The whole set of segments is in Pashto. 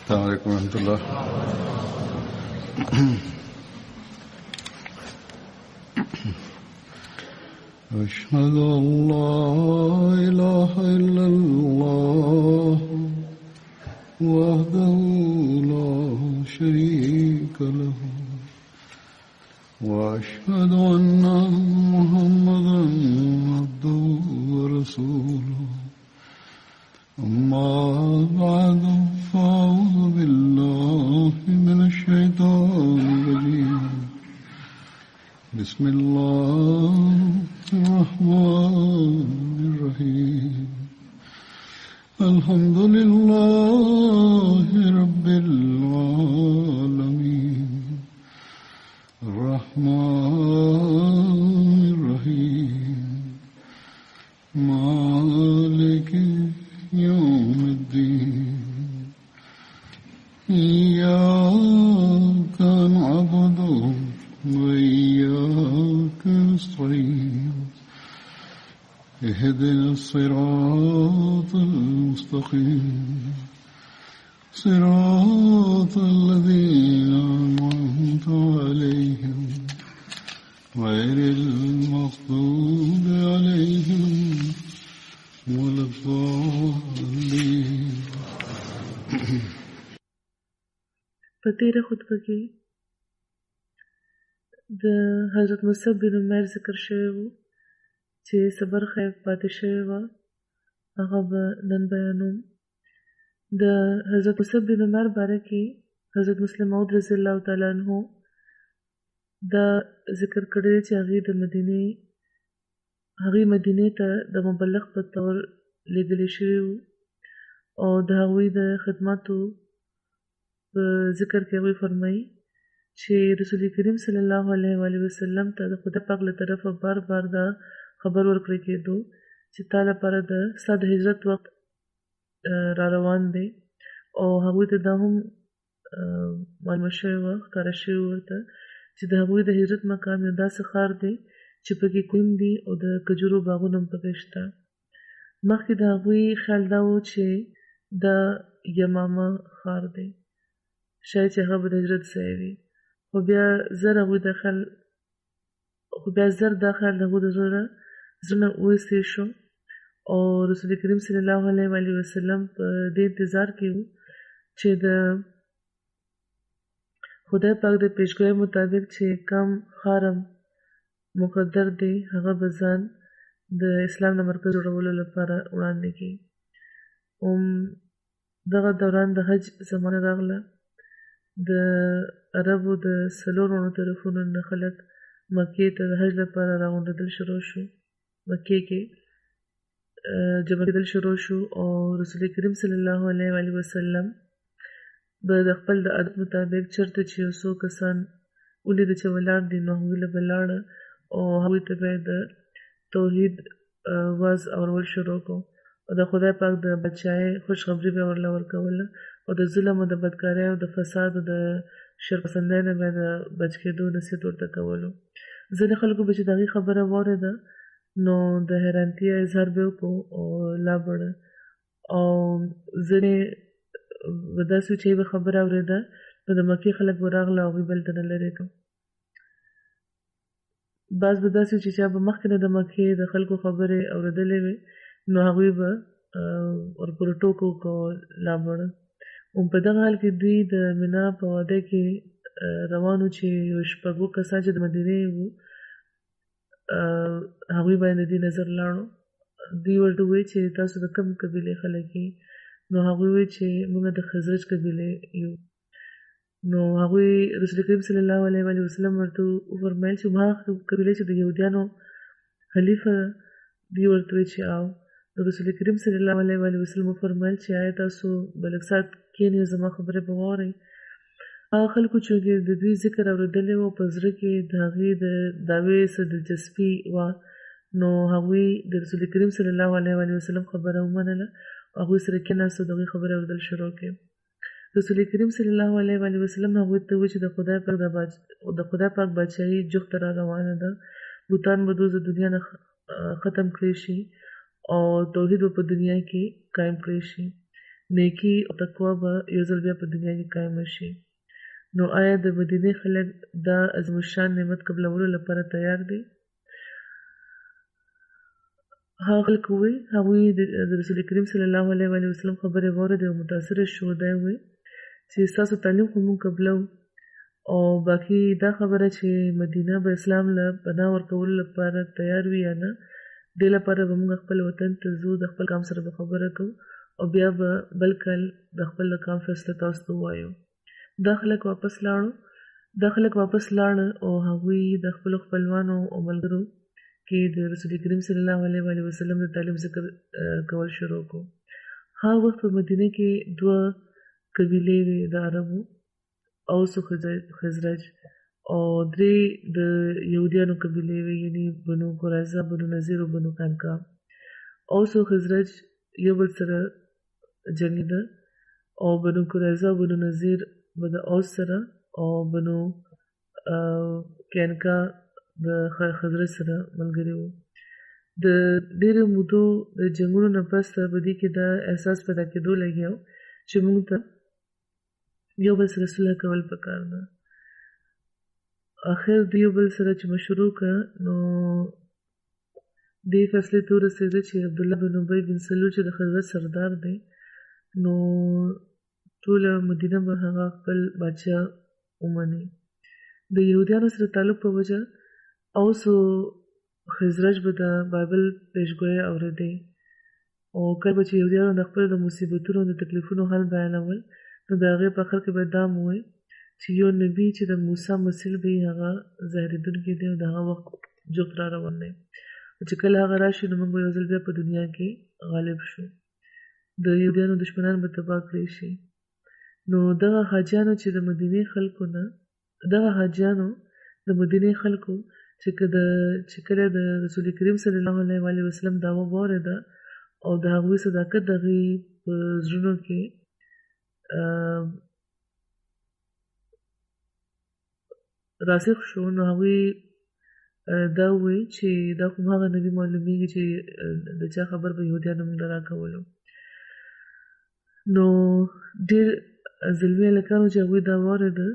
السلام علیکم ورحمۃ اللہ. أشهد أن لا إله إلا الله وحده لا شريك له وأشهد أن محمدا عبده ورسوله. أما بعد فأعوذ بالله من الشيطان الرجيم. بسم الله الرحمن الرحيم. الحمد لله رب العالمين الرحمن الرحيم مالك يوم الدين. إياك نعبد وإياك نستعين. اهدنا الصراط المستقيم صراط الذين أنعمت عليهم غير المغضوب عليهم ولا الضالين. په تیره خطبه کې د حضرت مصعب بن عمیر ذکر شوی و چې صبر خیب پاتې شوی و، هغه به نن بیانوم. د حضرت مصعب بن عمیر باره کې حضرت مسلم موعود رضی الله تعالی عنہ دا ذکر کړی چې هغې مدینې ته د مبلغ په طور لېږلی شوي وو او د هغوی د خدماتو په ذکر کې هغوی فرمایي چې رسول کریم صلی الله علیه وسلم ته د خدای پاک له طرفه بار بار دا خبر ورکړی کېدو چې تا لپاره ستا د هجرت وخت را روان دی او هغوی ته دا هم معلومه شوې وه، ښکاره شوي ورته چې د هغوی د هجرت مقام یو داسې ښار دی چې پکې کویم دي او د کجورو باغونه هم پکې شته. مخکې د هغوی خیال دا و چې دا یمامه ښار دی، شاید چې هغه به د هجرت ځای وي، خو بیا زر دا خیال د هغوی د زړه نه وایستې شو او رسول کریم صلی الله علیه وسلم په دې انتظار کې و چې د خدای پاک د پیشګویۍ مطابق چې کم حرم مقدر دی هغه به ځان د اسلام د مرکز جوړولو لپاره وړاندې کړي. دغه دوران د حج زمانه راغله. د عربو د 4 طرفونو نه خلک مکې ته د حج لپاره راغونډېدل شروع شو، مکې کې جمع کېدل شروع شو او رسول کریم صلی الله علیه وسلم به د خپل د عادت مطابق چېرته چې یو څو کسان ولیده چې ولاړ دي نو هغوی له به لاړه او هغوی ته به د توحید واز اورول شروع کړو او د خدای پاک د بادشاهۍ خوشخبري به ورله ورکوله او د ظلم او د بدکارۍ او د فساد او د شرپسندۍ نه به د بچ کېدو نصیحت ورته کولو. ځینې خلکو به چې د هغې خبره واورېده نو د حیرانتیا اظهار به وکړو او لا بړه، او ځینې به داسې چې به خبره اورېده نو د مکې خلک به راغله او هغوی به هلته نه لرې کړو. بعض به داسې چې چا به مخکې نه د مکې د خلکو خبرې اورېدلې وې نو هغوی به ورپورې ټوکه وکړو لا بړه. په دغه حال کې دوی د مینا په واده کې روانو چې یو 6 کسان چې د مدینې وو هغوی باندې دې نظر لاړو. دوی ورته وویل چې تاسو د کوم قبیلې خلک یې؟ نو هغوی وویل چې موږ د خزرج قبیلې یو. نو هغوی رسول کریم صلی الله علیه وسلم ورته وفرمیل چې ما قبیلې چې د یهودیانو حلیفه دوی ورته وویل چې او. نو رسول کریم صلی الله علیه وسلم وفرمیل چې آیا تاسو به لږ ساعت کښېنئ او زما خبرې به واورئ. هغه خلکو چې د دوی ذکر اورېدلی و په زړه کې د هغې د دعوې څه دلچسپي وه نو هغوی د رسول کریم صلی الله علیه وسلم خبره ومنله او هغوی سره کېناستو د هغوی خبرې اورېدل شروع کړې. رسول کریم صلی الله علیه وسلم هغوی ته وویل چې د خدای پاک بادشاهي جوخته را روانه ده، بوتان به د دنیا نه ختم کړی شي او توحید به په دنیا کې قایم کړی شي. نیکی او تقوا به یو ځل بیا په دنیا کې قایم شي. نو آیا د مدینې خلک دا عظیم الشان نعمت قبلولو لپاره تیار دي؟ هغه خلک وویل هغوی د رسول کریم صلی الله علیه وسلم خبرې واورېدې او متاثره شو. دی وویل چې ستاسو تعلیم خو موږ قبلو، او باقي دا خبره چې مدینه به اسلام له پناه ورکولو لپاره تیار وي یا نه، دې لپاره به موږ خپل وطن ته ځو، د خپل قام سره به خبره کوو او بیا به بل کال د خپل قام فیصله تاسو ته ووایو. دا خلک واپس لاړل او هغوی د خپلو خپلوانو او ملګرو کې د رسول کریم صلی الله علیه وسلم د تعلیم ذکر کول شروع کړو. هغه وخت په مدینه کې دوه قبیلې وې د عربو، اوس او خزرج، او درې د یهودیانو قبیلې وې، یعنی بنو قریظه، بنو نذیر او بنو قینقاع. اوس او خزرج یو بل سره جنګېده، او بنو قریظه او بنو نذیر به د اوس سره او بنو قینقاع د خزرج سره ملګري وو. د ډېرو مودو د جنګونو نه پس په دې کې دا احساس پیدا کېدو لګیا چې موږ ته یو بل سره صلح کول پکار ده. آخر د یو بل سره چې مشورو کړه، نو دې فیصلې ته ورسېده چې عبدالله بن ابی بن سلول چې د خزرج سردار دی، نو ټوله مدینه به هغه خپل بادشاه ومني. د یهودیانو سره تعلق په وجه اوس او خزرج به د بایبل پیشګویي اورېدې، او کله به چې یهودیانو د خپلو د مصیبتونو د تکلیفونو حل بیانول، نو د هغې په آخر کې به دا ووایي چې یو نبي چې د موسی مثیل به یې هغه ظاهرېدونکی دی او د هغه وخت جفت را روان دی، او چې کله هغه راشي نو موږ به یو ځل بیا په دنیا کې غالب شو، د یهودیانو دشمنان به تباه کړی شي. نو دغه حاجیانو د مدینې خلکو چې کله د رسول کریم صلی الله علیه وسلم دعوه واورېده او د هغوی صداقت د هغوی په زړونو کې راسخ شو، نو هغوی دا وویل چې دا خو هغه نبي معلومیږي چې د چا خبر به یهودیانو موږ ته راکولو. نو ډېر زلمي هلکانو چې هغوی دا واورېده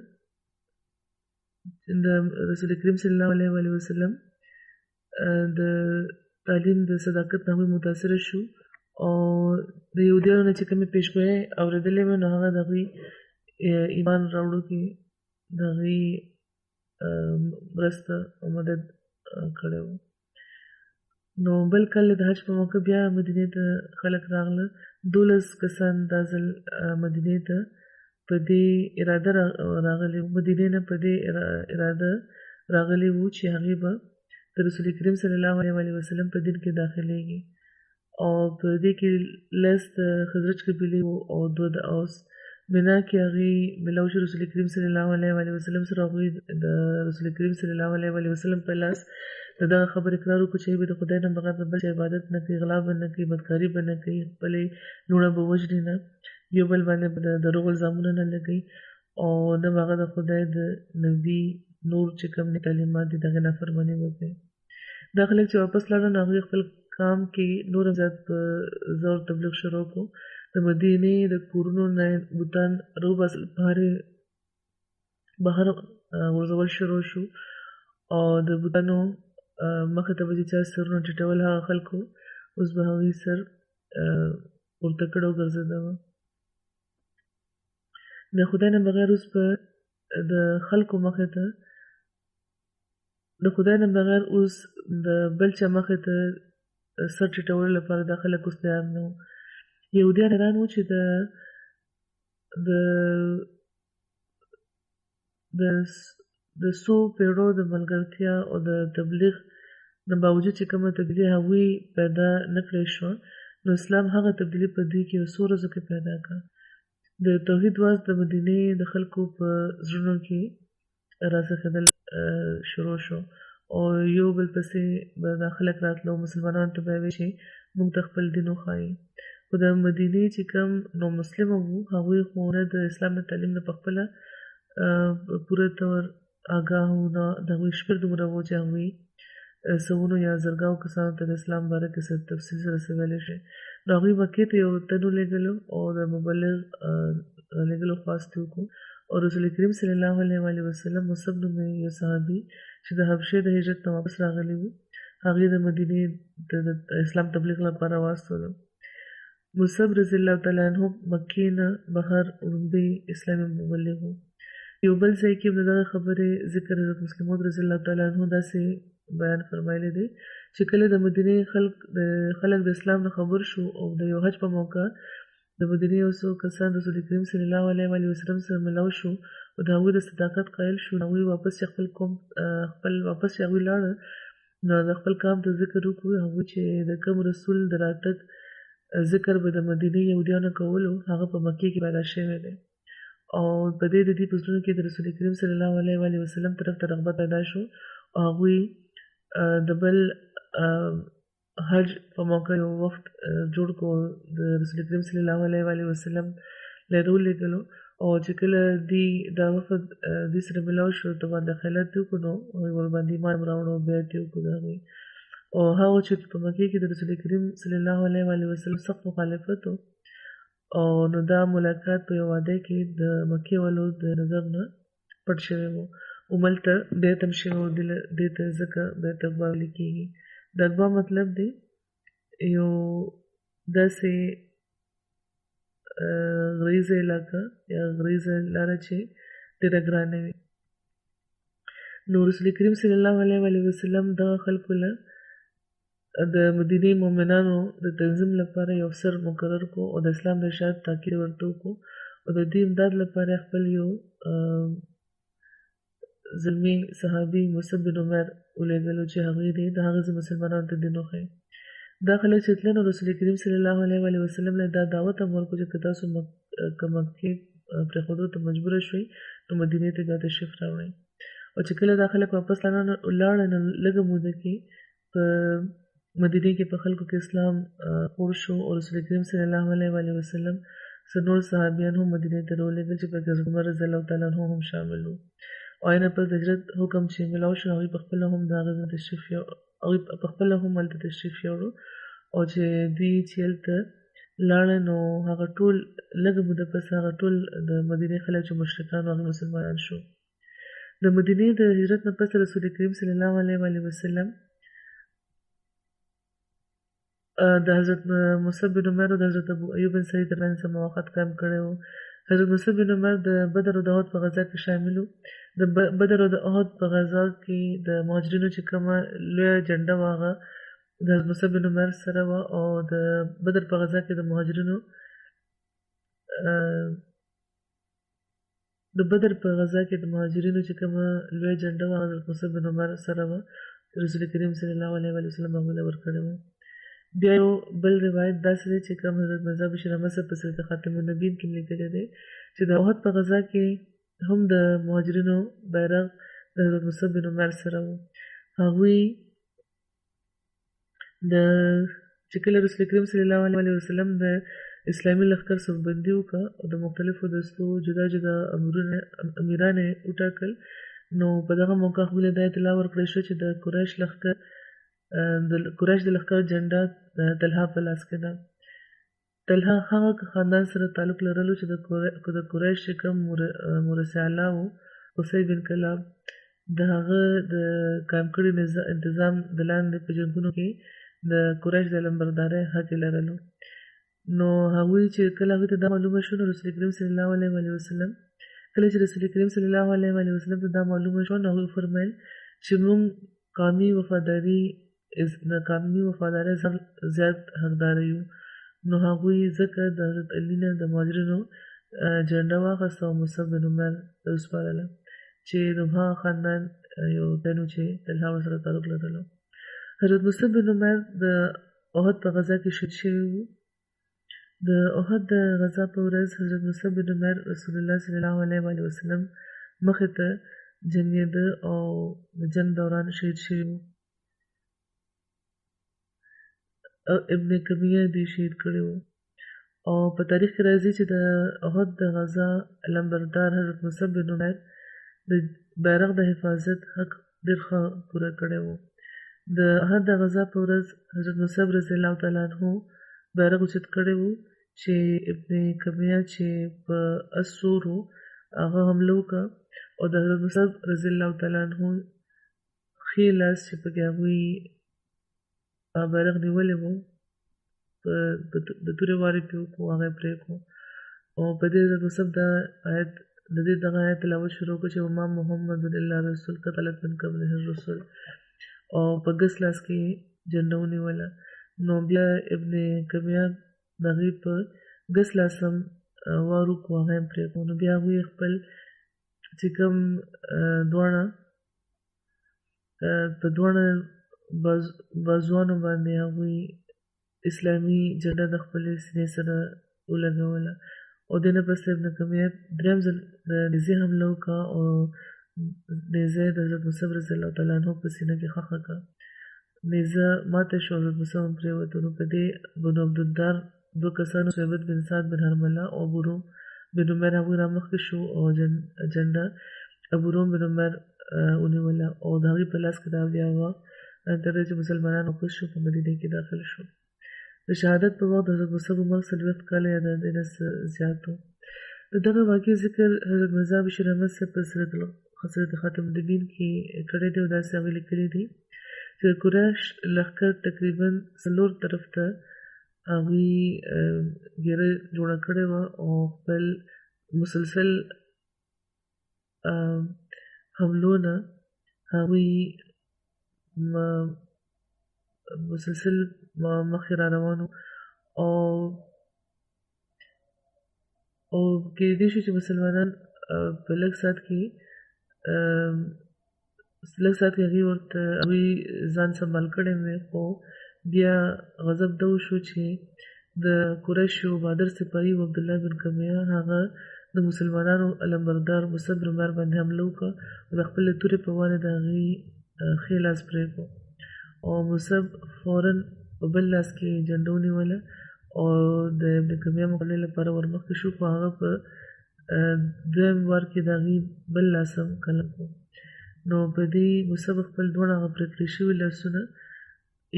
د رسول کریم صلی الله علیه وسلم د تعلیم د صداقت نه هغوی متاثره شو، او د یهودیانو نه چې کومې پیشګویۍ اورېدلې وې، نو هغه د هغوی ایمان راوړو کې د هغوی مرسته او مدد کړی و. نو بل کال د حج په موقع بیا مدینې ته خلک راغله. 12 کسان دا ځل مدینې ته په دې اراده راغلي وو، مدینې نه په دې اراده راغلي وو چې هغوی به د رسول کریم صلی الله علیه وسلم په دین کې داخلېږي، او په دې کې 10 د خزرج قبیلې وو او 2 د اوس. بنا کې هغوی ملاو شو رسول کریم صلی الله علیه وسلم سره. هغوی د رسول کریم صلی الله علیه وسلم په لاس د دغه خبر اقرار وکړو چې به د خدای نه بغیر بل چا عبادت نه کوي، غلا به نه کوي، بدکاري به نه کوي، خپلې لوڼه به وژني نه، یو بل باندې به د دروغ الزامونه نه لګوي، او نه به هغه د خدای د نبي نور چې کوم تعلیمات دي د هغې نافرماني به کوي. دا خلک چې واپس لاړل، نو هغوی خپل کام کې نور هم زیات په زور تبلیغ شروع کړو. د مدینې د کورونو نه بوتان راوباسل، بهر غورځول شروع شو، او د بوتانو مخې ته به چې چا سرونه ټیټول، هغه خلکو اوس به هغوی سر پورته کړ او ګرځېده وه. د خدای نه بغیر اوس به د خلکو مخې ته د خدای نه بغیر اوس د بل چا مخې ته سر ټیټولو لپاره دا خلک اوس تیار نه وو. یهودیان حیران وو چې د څو پیړو د ملګرتیا او د تبلیغ نه باوجود چې کومه تبدیلي هغوی پیدا نه کړی شوه، نو اسلام هغه تبدیلي په دوی کې یو څو ورځو کې پیدا کړه. د توحید واز د مدینې د خلکو په زړونو کې راڅرخېدل شروع شو، او یو بل پسې به دا خلک راتلو، مسلمانانو ته به یې وایي چې موږ ته خپل دین وښایي. خو د مدینې چې کوم نو مسلمه وو، هغوی خو نه د اسلام د تعلیم نه پخپله پوره طور آګاه وو، نه د هغوی شمېر دومره وو چې هغوی سوونو یا زرګاو کسانو ته د اسلام باره کې څه تفصیل سره څه ویلی شي. نو هغوی مکې ته یو تن ولېږلو او د مبلغ لېږلو خواست یې وکړو او رسول کریم صلی الله علیه وسلم مصعب نومې یو صحابي چې د حبشې د هجرت نه واپس راغلی و هغې د مدینې د اسلام تبلیغ لپاره واستولو. مصعب رضی الله تعالی عنه مکې نه بهر وړومبی اسلامي مبلغ و. یو بل ځای کې د دغه خبرې ذکر حضرت مسلم موعود رضی الله تعالی عنه داسې بیان فرمایلی دی چې کله د مدینې خلک د اسلام نه خبر شو او د یو حج په موقع د مدینې یو څو کسان رسول کریم صلی الله علیه وسلم سره ملاو شو او د هغوی د صداقت قایل شو. هغوی واپس هغوی لاړل نو د خپل قام ته ذکر وکړو هغوی چې د کوم رسول د راتګ ذکر به د مدینې یهودیانو کولو هغه په مکې کې پیدا شوی دی او په دې د دې په زړونو کې د رسول کریم صلی الله علیه وسلم طرف ته رغبت پیدا شو او هغوی د بل حج په موقع یو وخت جوړ کړو د رسول کریم صلی الله علیه وسلم له ولېږلو او چې کله دا وفد دې سره ملاو شو ته باندې خیالات یې وکړو نو ورباندې ایمان راوړو بیعت یې وکړو د هغوی او هغه چې په مکې کې د رسول کریم صلی الله علیه وسلم سخت مخالفت و او نو دا ملاقات په یو واده کې د مکې والو د نظر نه پټ شوی و هملته بیعت هم شوی و دې ته ځکه بیعت اقبا ویل کېږي. د اقبا مطلب دی یو داسې غریزه علاقه یا غریزه لاره چې ډېره ګرانه وي. نو رسول کریم صلی الله علیه وسلم دغه خلکو له د مدینې مؤمنانو د تنظیم لپاره یو افسر مقرر کو او د اسلام د اشاعت تاکید ورته وکړو او د دې امداد لپاره خپل یو زلمی صحابي مصعب بن عمر ولېږلو چې هغوی دی د هغه مسلمانانو ته دین وښیي. دا خلک چې تلل نو رسول کریم صلی الله علیه وسلم له دا دعوت هم ورکړو چې که تاسو مکې پرېښودو ته مجبوره شوئ نو مدینې ته بیا تشریف راوړئ او چې کله دا خلک واپس لاړل نو لږه موده کې په مدینې کې په خلکو کې اسلام خور شو او رسول کریم صلی الله علیه وسلم نور صحابیان هم مدینې ته راولېږل چې په کې حضرت عمر رضی الله تعالی عنه هم شامل وو او اینه پس د هجرت حکم چې ملاو شو هغوی پخپله هم د هغه تشریف یوړو او چې دوی چې هلته لاړل نو هغه ټول لږه موده پس هغه ټول د مدینې خلک چې مشرکان هغه مسلمانان شو. د مدینې د هجرت نه پس رسول کریم صلی الله علیه وسلم د حضرت مصعب بن عمر او د حضرت ابو ایوب انصاري ترمنځ موافقت قایم کړی و. حضرت مصعب بن عمر د بدر او د احد په غزا کې شامل و. د بدر او د احد په غزا کې د مهاجرینو چې کومه لویه جنډه وه هغه د حضرت مصعب بن عمر سره وه او د بدر په غزا کې د مهاجرینو چې کومه لویه جنډه وه حضرت مصعب بن عمر سره وه رسول کریم صلی الله علیه وسلم هغوی له ورکړی و. بیا یو بل روایت داسې دی چې کوم حضرت مرزا بشیر احمد صاحب په سیرت خاتم النبیین کې لیکلی دی چې د احد په غزا کې هم د مهاجرینو بیرغ د حضرت مصعب بن عمر سره و. هغوی چې کله رسول کریم صلی الله علیه وسلم د اسلامي لښکر صفبندي وکړه او د مختلفو دستو جدا جدا امیران یې وټاکل نو په دغه موقع هغوی له دا اطلاع ورکړی شوه چې د قریش د لښکر جنډه د طلحه په لاس کې ده. طلحه هغه خاندان سره تعلق لرلو چې د قریش چې کوم مرسي اعلی و قصي بن کلاب د هغه د قایم کړي انتظام د لاندې په جنګونو کې د قریش د لمبردارۍ حق لرلو. نو هغوی چې کله هغوی ته دا معلومه شو نو رسول کریم صلی الله علیه وسلم ته دا معلومه شو نو هغوی فرمیل چې موږ قومي وفاداري زیات حقدار یو. نو هغوی ځکه د حضرت علي نه د مهاجرینو جنډه واخیسته او مصعب بن عمر ته وسپارله چې د هغه خاندان یو دی نو چې طلحه ورسره تعلق لرلو. حضرت مصعب بن عمر د احد په غزا کې شهید شوي وو. د احد د غزا په ورځ حضرت مصعب بن عمر رسول الله صلی الله علیه وسلم مخې ته جنګېده او د جنګ دوران شهید شوي وو. ابن کمیه دوی شهید کړی وو او په تاریخ کې راځي چې د احد د غزا لمبردار حضرت مصعب بن عمر د بیرغ د حفاظت حق ډېر ښه پوره کړی وو. د احد د غزا په ورځ حضرت مصعب رضی الله تعالی عنه بیرغ اوچت کړی وو چې ابن کمیه چې په اسورو هغه حمله وکړه او د حضرت مصعب رضی الله تعالی عنہ ښي لاس چې پکې هغوی بیرغ نیولی وو د تورې وارې پرې وکړو هغه یې پرېښود او په دې حضرت مصعب دا آیت د دې دغه آیت تلاوت شروع کړو چې وما محمد الا رسول قد خلت من قبله الرسل او په ګس لاس کې جنډه ونیوله نو بیا ابن کمیه د هغې په ګس لاس هم وار وکړو هغه یې پرېښود نو بیا هغوی خپل چې کوم دواړه په دواړه بازوانو باندې هغوی اسلامي جنډه د خپلې سینې سره ولګوله او دې نه پس ابن کمیه درېیم ځل د نیزې حمله وکړه او نیزه د حضرت مصعب رضی الله تعالی عنه په سینه کې ښخه کړه نیزه ماته شو حضرت مصعب هم پرېوته نو په دې بنو عبدالدار دوه کسانو صحبت بن سعد بن حرمله او ابو بن عمر هغوی رامخکې شو او جنډه ابو روم بن عمر ونیوله او د هغوی په لاس کې دا بیا وه تر دې چې مسلمانان واپس شو په مدینې کې داخل شو د شهادت په وخت د حضرت مصعب عمر 40 کاله یا د دې نه زیات و د دغه واقعې ذکر حضرت مرزا بشیر احمد صاحب په سیرت خاتم النبیین کې کړی دی او داسې هغوی لیکلي دي چې د قریش لښکر تقریبا 4 طرف ته هغوی ګیره جوړه کړې وه او خپل مسلسل حملو نه هغوی مسلسل مخکې را روانو او کېدای شي چې مسلمانان په لږ ساعت کې هغوی ورته هغوی ځان سنبال کړی وی خو بیا غضب دا وشو چې د قریشو بهادر سپاهي و عبدالله بن کمیه هغه د مسلمانانو علمبردار مصعب بن عمر باندې حمله وکړه او د خپلې تورې په وانه د هغې ښی لاس پرېښود او مصعب فوراً په بل لاس کې جنډه ونیوله او د ابن کمیه مقابلې لپاره ورمخکې شو خو هغه په دویم وار کې د هغې بل لاس هم قلم کړو نو په دې مصعب خپل دواړه هغه پرې کړي شوي لاسونه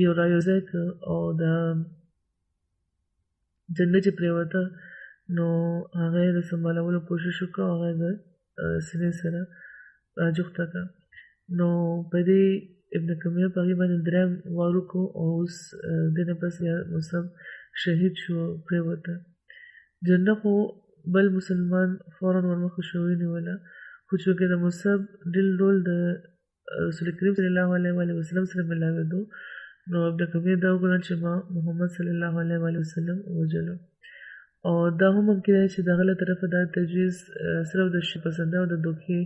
یو را یو ځای کړه او د جنډه چې پرېوته نو هغه یې د سنبالولو کوشش وکړه او هغه یې د سینې سره راجوخته کړه نو په دې ابن کمیه په هغې باندې درېیم وار وکړو او اوس دې نه پس بیا مصعب شهید شو پرېوته جنډه خو بل مسلمان فوراً ورمخکې شو ونیوله خو چونکې د مصعب ډول د رسول کریم صلی الله علیه وسلم سره ملاوېدو نو ابن کمیه دا وګڼل چې ما محمد صلی الله علیه وسلم ووژلو او دا هم ممکن دی چې د هغه له طرفه دا تجویز صرف د شپسندۍ او د دوکې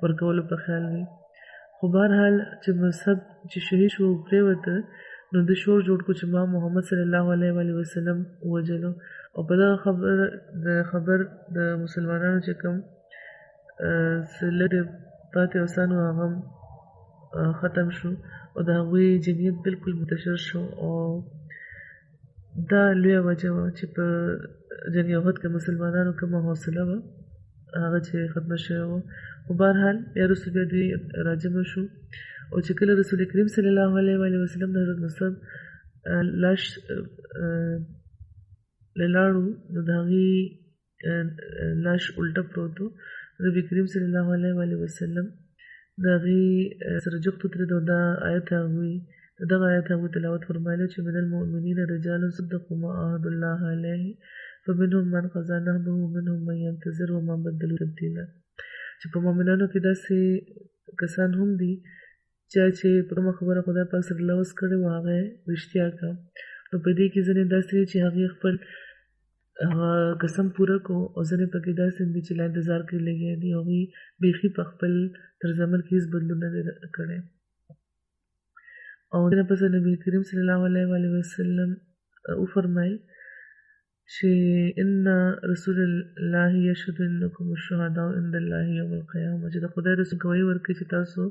ورکولو په خیال وي خو بهرحال چې مصعب چې شهید شو پرېوته نو د شور جوړ کړو چې ما محمد صلی الله علیه وسلم ووژلو او په دغه خبر د مسلمانانو چې کوم څه لږ پاتې اوسان وو هغه ختم شو او د هغوی جمعیت بالکل منتشر شو او دا لویه وجه وه چې په جنګ احد کې مسلمانانو کومه حوصله وه هغه چې ختمه شوې وه خو بهرحال بیا وروسته بیا دوی راجمع شو او چې کله رسول کریم صلی الله علیه وسلم د حضرت مصعب لاش لاړو نو د هغې لاش الټه پروت و نبي کریم صلی الله علیه وسلم د هغې سره جوخت ودرېد او دا آیت هغوی دغه آیت هغوی تلاوت فرمایلی چې من المؤمنین رجال صدقوا ما عاهدوا الله علیه فمنهم من قضى نحبه ومنهم من ينتظر وما بدلوا تبدیلا چې په مؤمنانو کې داسې کسان هم دي چې په کومه خبره خدای پاک سره لوث کړې وه هغه یې رښتیا کړه نو په دې کې ځینې داسې دي چې هغې خپل قسم پوره کو او ځینې پکې داسې دي چې لا انتظار کوي لګیا دي هغوی بیخي په خپل طرز عمل کې هېڅ بدلون نه دی کړی او دې نه پس نبي کریم صلی الله علیه وسلم وفرمایل چې ان رسول الله یشهد انکم الشهداء عند الله یوم القیامه چې د خدای رسول ګواهي ورکوي چې تاسو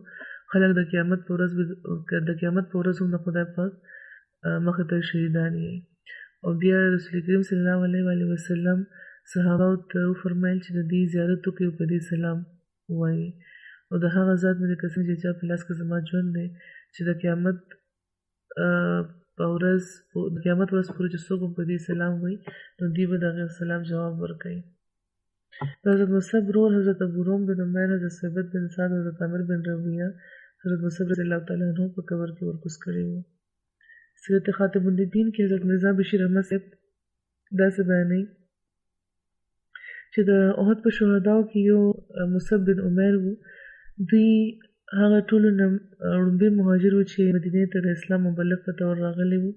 خلک د قیامت په ورځ هم د خدای پاک مخې ته شهیدان یې او بیا رسول کریم صلی الله علیه وسلم صحابه ته وفرمایل چې د دې زیارت وکړي او په دې سلام ووایي او د هغه ذات مې د قسم چې چا په لاس کې زما ژوند دی چې د قیامت په ورځ د قیامت ورځ پورې چې څوک په دې سلام وایي نو دوی به د هغې سلام جواب ورکوي. د حضرت مصعب ورور حضرت ابو روم بن عمیر، حضرت ثابت بن سعد، حضرت عامر بن ربیعه حضرت مصعب رضی الله تعالی عنہ په قبر کې ورکوز کړي وو. سیرت خاتم النبیین کې حضرت مرزا بشیر احمد صاحب داسې بیانوي چې د احد په شهداو کې یو مصعب بن عمیر وو. دوی هغه ټولو نه وړومبی مهاجر وو چې مدینې ته د اسلام مبلغ په طور راغلی وو.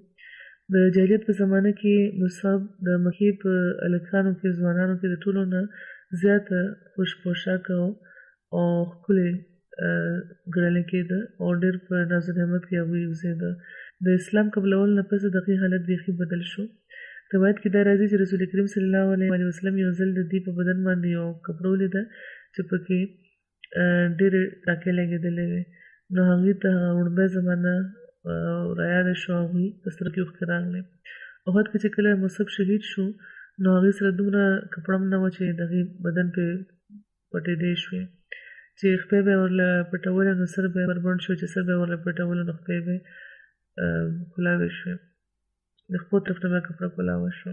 د جاهلیت په زمانه کې مصعب د مکې په هلکانو کې ځوانانو کې د ټولو نه زیاته خوش پوشاکه او ښکلی ګڼل کېده او ډېر په ناز و نعمت کې هغوی اوسېده. د اسلام قبلولو نه پس د هغې حالت بیخي بدل شو. روایت کې دا راځي چې رسول کریم صلی الله علیه وسلم یو ځل د دې په بدن باندې یو کپړه ولیده چې پکې ډېرې ټاکې لګېدلې وې. نو هغې ته وړومبی زمانه رایاده شو، هغوی په سترګو کې اوښکې راغلې. احد کې چې کله مصعب شهید شو نو هغې سره دومره کپړه هم نه وه چې د هغې بدن پرې پټېدی شوې چې خپې به یې ورله پټولې نو سر به یې بربنډ شو، چې سر به یې ورله پټولو نو خپې به یې کولاوې شوې، د خپو طرف نه به کپړه کولاوه شو.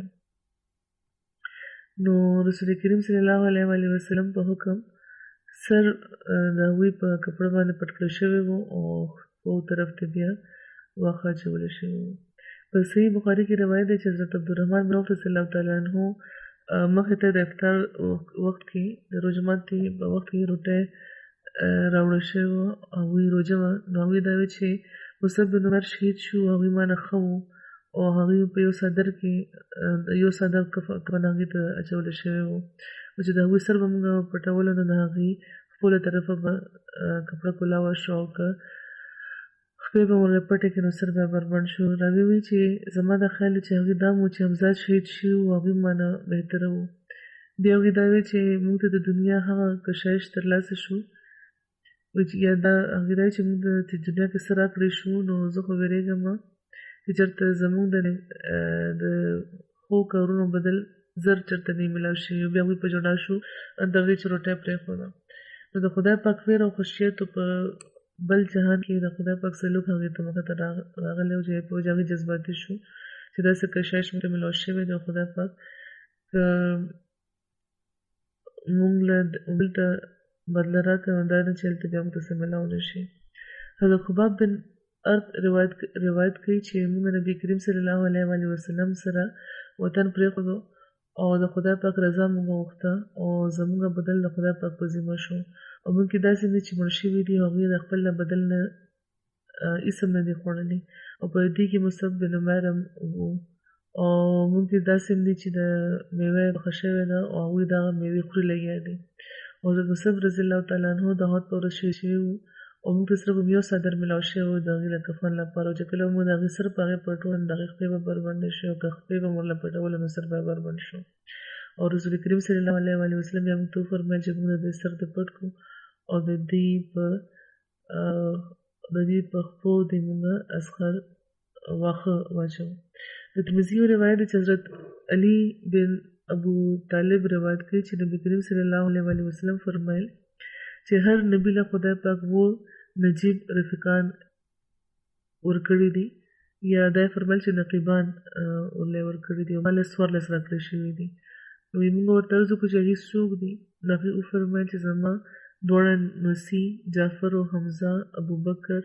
نو رسول کریم صلی الله علیه وسلم په حکم سر د هغوی په کپړه باندې پټ کړی شوی و او خپو طرف ته بیا واښه اچولی شوي وو. په صحیح بخاري کې روایت دی چې حضرت عبدالرحمن بن عوف رضی الله تعالی عنه مخې ته د افطار وخت کې د روژه ماتي په وخت کې روټۍ راوړل شوې وه، هغوی روژه وه. نو هغوی دا وی چې مصعب بن عمر شهید شو، هغوی ما نه ښه وو او هغوی په یو څادر کې یو څادر کفن هغوی ته اچولی شوی و او چې د هغوی سر به مونږ پټولو نو د هغې خپو له طرفه به کپړه کولاوه شو او که خپې به ورله پټې کړې نو سر به یې بربنډ شو. راوی وایي چې زما دا خیال چې هغوی دا مو چې حمزه شهید شوي وو هغوی ما نه بهتره وو. بیا هغوی دا وایي چې مونږ ته د دنیا هغه کشایش ترلاسه شو یا دا هغوی دا چې مونږ د دنیا کې څه راکړی شو نو زه خو ویرېږم چې چېرته زمونږ د ښو کارونو بدل زر چېرته نه میلاو شوي. بیا هغوی په ژړا شو د هغې چې روټۍ پرېښوده. نو د خدای پاک ویر او خشیت په بل جهان کې د خدای پاک سلوک هغې ته مخې ته راغلی و چې په وجه هغې جذباتي شو چې داسې کشایش مونږ ته میلاو شوی دی او خدای پاک که مونږ له بل ته بدله راکړه نو دا نه چې هلته بیا مونږ ته څه میلاو نه شي. حضرت خباب بن ارد روایت کوي چې مونږ نبي کریم صلی الله علیه وسلم سره وطن پرېښودو او د خدای پاک رضا مونږ وغوښته او زمونږ بدل د خدای پاک په ذمه شو او مونږ کې داسې دي چې مړ شوي دي هغوی د خپل بدل نه هېڅ هم نه دي خوړلي او په دې کې مصعب بن عمیر هم وو او مونږ کې داسې هم دي چې د میوه یې پخه شوې ده او هغوی دغه میوې خوري لګیا دي. او حضرت مصعب رضی الله تعالی عنه د احد په ورځ شهید شوي وو او موږ ته صرف یو څادر میلاو شوی و د هغې د کفن لپاره او چې کله مو د هغې سر په هغې پټول نو د هغې خپې به بربنډې شوې او که خپې به مو ورله پټولو نو سر به یې بربنډ شو. او رسول کریم صلی الله علیه وسلم بیا موږ ته وفرمیل چې موږ د دې سر ته پټ کړو او د دې په خپو د موږ اصغر واښه واچوو. د ترمذي یو روایت دی چې حضرت علي بن ابو طالب روایت کوي چې نبي کریم صلی الله علیه وسلم فرمایل چې هر نبی له خدای پاک وو نجیب رفیقان ورکړي دي یا دا فرمایل چې نقیبان ورله ورکړي دي او ما له څوارلس راکړی شوي دي. نو موږ ورته عرض وکړو چې هغې څوک دي؟ نو هغې وفرمایل چې زما دواړه نوسي جعفر او حمزه، ابوبکر،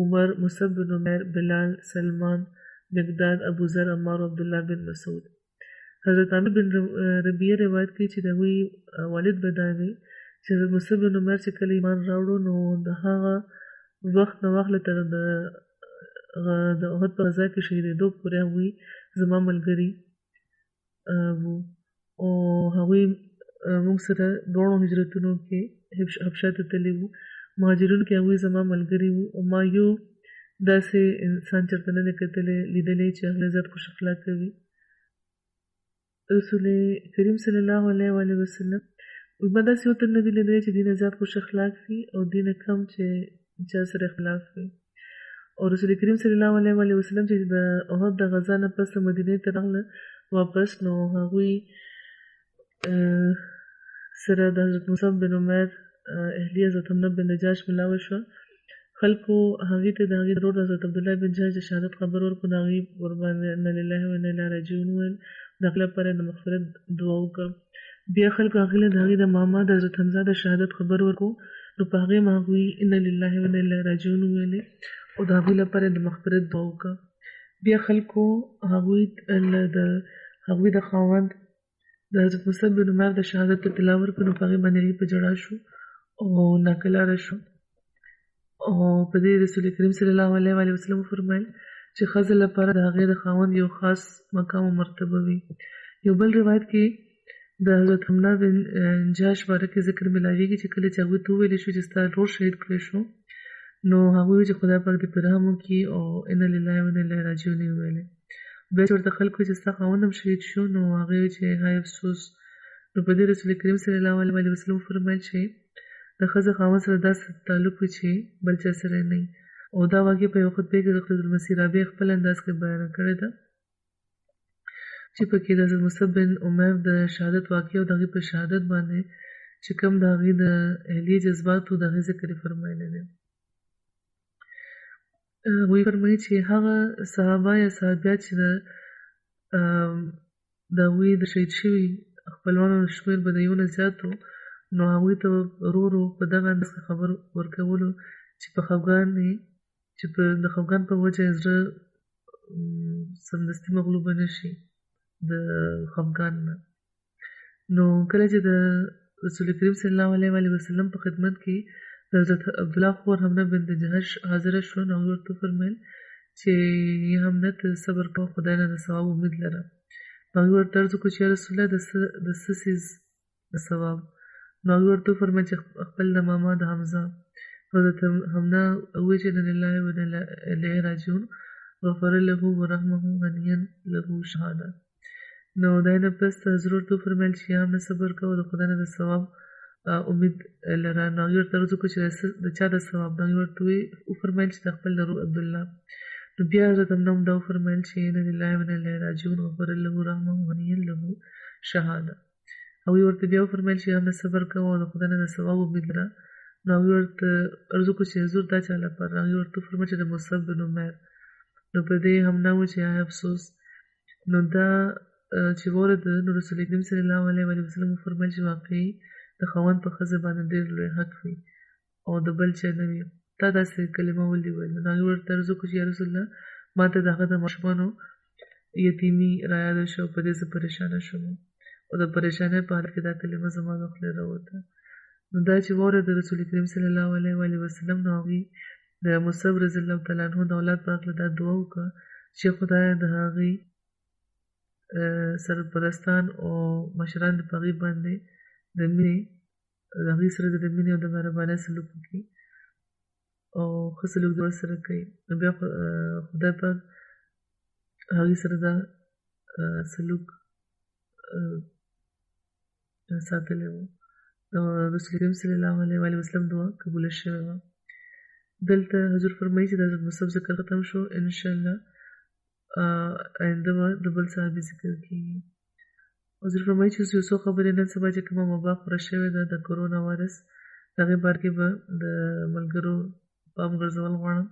عمر، مصعب بن عمیر، بلال، سلمان، مقداد، ابوذر، عمار او عبدالله بن مسعود. حضرت عامر بن ربیعه روایت کوي چې د هغوی والد به دا وی چې مصعب بن عمیر چې کله ایمان راوړو نو د هغه وخت نه واخله تر د احد په غزا کې شهیدېدو پورې هغوی زما ملګري وو او هغوی موږ سره دواړو هجرتونو کې حبشه ته تللي وو. مهاجرونو کې هغوی زما ملګري وو او ما یو داسې انسان چېرته نه دی لیدلی چې هغه زیات خوش اخلاقه وي. رسول کریم صلی الله علیه وسلم ما داسې یو تن نه دی لیدلی چې دینه زیات خوش اخلاق وي او دینه کم چې چا سره اختلاف وي. او رسول کریم صلی الله علیه وسلم چې د احد د غزا نه پس مدینې ته راغله واپس نو هغوی سره د حضرت مصعب بن عمیر اهلیه حضرت حمزه بن نجاش ملاوه شوه. خلکو هغې ته د هغې ورور حضرت عبدالله بن جحش د شهادت خبر ورکړو، د هغې ورباندې انا لله و انا الیه راجعون وویل، د هغې لپاره د مغفرت دعا وکړه. بیا خلکو هغې له د هغې د ماما د حضرت حمزه د شهادت خبر ورکړو، نو په هغې هم هغوی انا لله و انا الیه راجعون وویلې او د هغوی لپاره د مغفرت دعا وکړه. بیا خلکو هغوی د خاوند د حضرت مصعب بن عمر د شهادت ته طلا ورکړو، نو په هغې باندې هغوی په ژړا شو او ناکلاره شو. او په دې رسول کریم صلی الله علیه و وسلم وفرمایل چې ښځې لپاره د هغې د خاوند یو خاص مقام او مرتبه وي. یو بل روایت کې د حضرت حمزه بن جحش باره کې ذکر ملاویږي چې کله چې هغوی ته وویل شو چې ستا ورور شهید کړی شو، نو هغوی وویل چې خدای پاک دې په رحم وکړي او انا لله و انا الیه راجعون یې وویلې. بیا چې ورته خلکو چې ستا خاوند هم شهید شو، نو هغې وویل چې های افسوس. نو په دې رسول کریم صلی الله علیه وسلم وفرمایل چې د ښځې خاوند سره داسې تعلق وي چې بل چا سره نه وي. او دا واقع په یو خطبې کې د خلیفة المسیح رابع خپل انداز کې بیان کړې ده چې پکې د حضرت مصعب بن عمر د شهادت واقع او د هغې په شهادت باندې چې کوم د هغې د اهلیه جذبات و د هغې ذکر یې فرمایلی دی. هغوی فرمایي چې هغه صحابه یا صحابیات چې د هغوی د شهید شوي خپلوانو شمېر به د یو نه زیات و، نو هغوی ته ورو ورو په دغه انداز کې خبر ورکولو چې په خفګان چې د خفګان په وجه یې زړه سمدستي مغلوبه نه شي د خفګان نه. نو کله چې د رسول کریم صلی الله علیه وسلم په خدمت کې د حضرت عبدالله خور حمزه بنت جحش حاضره شوه، نو هغوی ورته وفرمیل چې یا حمزه ته صبر کوه، خدای نه د ثواب امید لره. هغوی ورته عرض وکړو چې یا رسول الله د څه څیز د ثواب؟ نو هغوی ورته وفرمیل چې خپل د ماما د حمزه. حضرت حمزه وویل چې انا لله و انا الیه راجعون غفر له ورحمه هنیئا له شهاده. نو دا نه پس حضرت ورته وفرمیل چې یا حمزه صبر کوه، د خدای نه د ثواب امید لره. نو هغوی ورته عرض وکړو چې د چا د ثواب؟ نو هغوی ورته وفرمیل چې د خپل ورور عبدالله. نو بیا حضرت حمزه هم دا وفرمیل چې انا لله و انا الیه راجعون غفر له ورحمه هنیئا له شهاده. هغوی ورته بیا وفرمیل چې یا حمزه صبر کوه او د خدای نه د ثواب امید لره. نو هغوی ورته عرض وکړو چې حضور دا چا لپاره؟ هغوی ورته وفرمیل چې د مصعب بن عمر. نو په دې حمزه وویل چې یا افسوس. نو دا چې واورېده، نو رسول کریم صلی الله علیه وسلم وفرمیل چې واقعي د خاوند په ښځه باندې ډېر لوی حق وي او د بل چا نه وي. تا داسې کلمه ولې وویل؟ نو هغوی ورته عرض وکړو چې یا رسول الله ما ته د هغه د ماشومانو یتیمي رایاده شوه، په دې زه پریشانه شوم او د پریشانۍ په حالت کې دا کلمه زما د خولې راووته. نو دا چې واورېده رسول کریم صلی الله علیه وسلم، نو هغوی د مصعب رضی الله تعالی عنه د اولاد په هکله دا دعا وکړه چې خدایه د هغې سرپرستان او مشران په هغې باندې د مینې د هغې سره د مینې او د مهربانۍ سلوک وکړي او ښه سلوک د ورسره کوي. نو بیا خدای پاک هغې سره دا سلوک ساتلی و. رسول کریم صلی الله علیه وسلم دعا قبوله شوې وه. دلته حضور فرمایي چې د حضرت مصعب ذکر ختم شو، انشاءالله آینده به د بل صحابي ذکر کېږي. حضور فرمایي چې یو څو خبرې نن سبا چې کومه وبا خوره شوې ده د کرونا وایرس، د هغې باره کې به د ملګرو پام ګرځول غواړم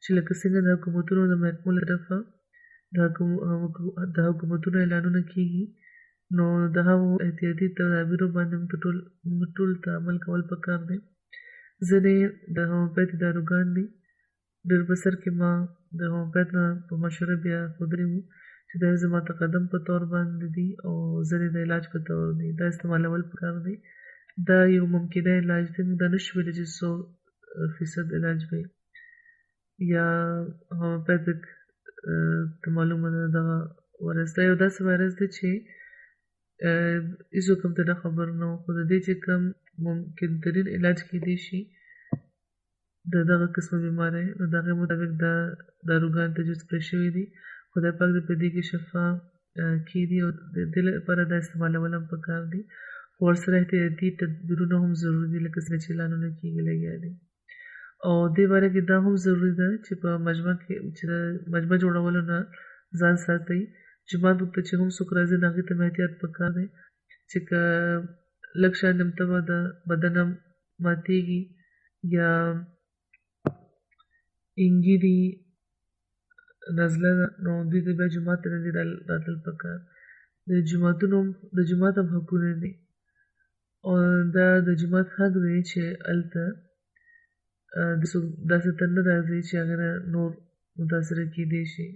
چې لکه څنګه د حکومتونو د محکمو له طرفه د حکومتونو اعلانونه کېږي، نو د هغو احتیاطي تدابیرو باندې موږ ټول ته عمل کول پکار دی. ځینې د هومیوپیتي داروګان دي، ډېر په سر کې ما د هومیوپیت نه په مشوره بیا ښودلي وو چې دا زما تقدم په طور باندې دي او ځینې د علاج په طور دي. دا استعمالول پکار دی. دا یو ممکنه علاج دی، موږ دا نشو ویلی چې 100% علاج وي. یا هومیوپیتک ته معلومه ده دغه وایرس دا یو داسې وایرس دی چې هېڅوک هم ته نه خبر نه وو، خو د دې چې کوم ممکن ترین علاج کېدی شي د دغه قسمه بیمارۍ، نو د هغې مطابق دا داروګان تجویز کړی شوي دي. خدای پاک دې په دې کې شفا کېږي او د دې لپاره دا استعمالول هم پکار دي، خو ورسره احتیاطي تدبیرونه هم ضروري دي لکه څنګه چې اعلانونه کېږي لګیا دي. او دې باره کې دا هم ضروري ده چې په مجمع کې چې د مجمع جوړولو نه ځان ساتئ. جومات ته چې هم څوک راځي نو هغې ته احتیاط پکار دی چې که لږ شان نمته به د بدن هم ماتېږي یا انګي دي نزله ده، نو دوی ته بیا جومات ته نه دي راتلل پکار. د جومات هم حقونه دي، او دا د جومات حق دی چې هلته داسې ته نه راځي چې هغې نه نور متاثره کېدی شي.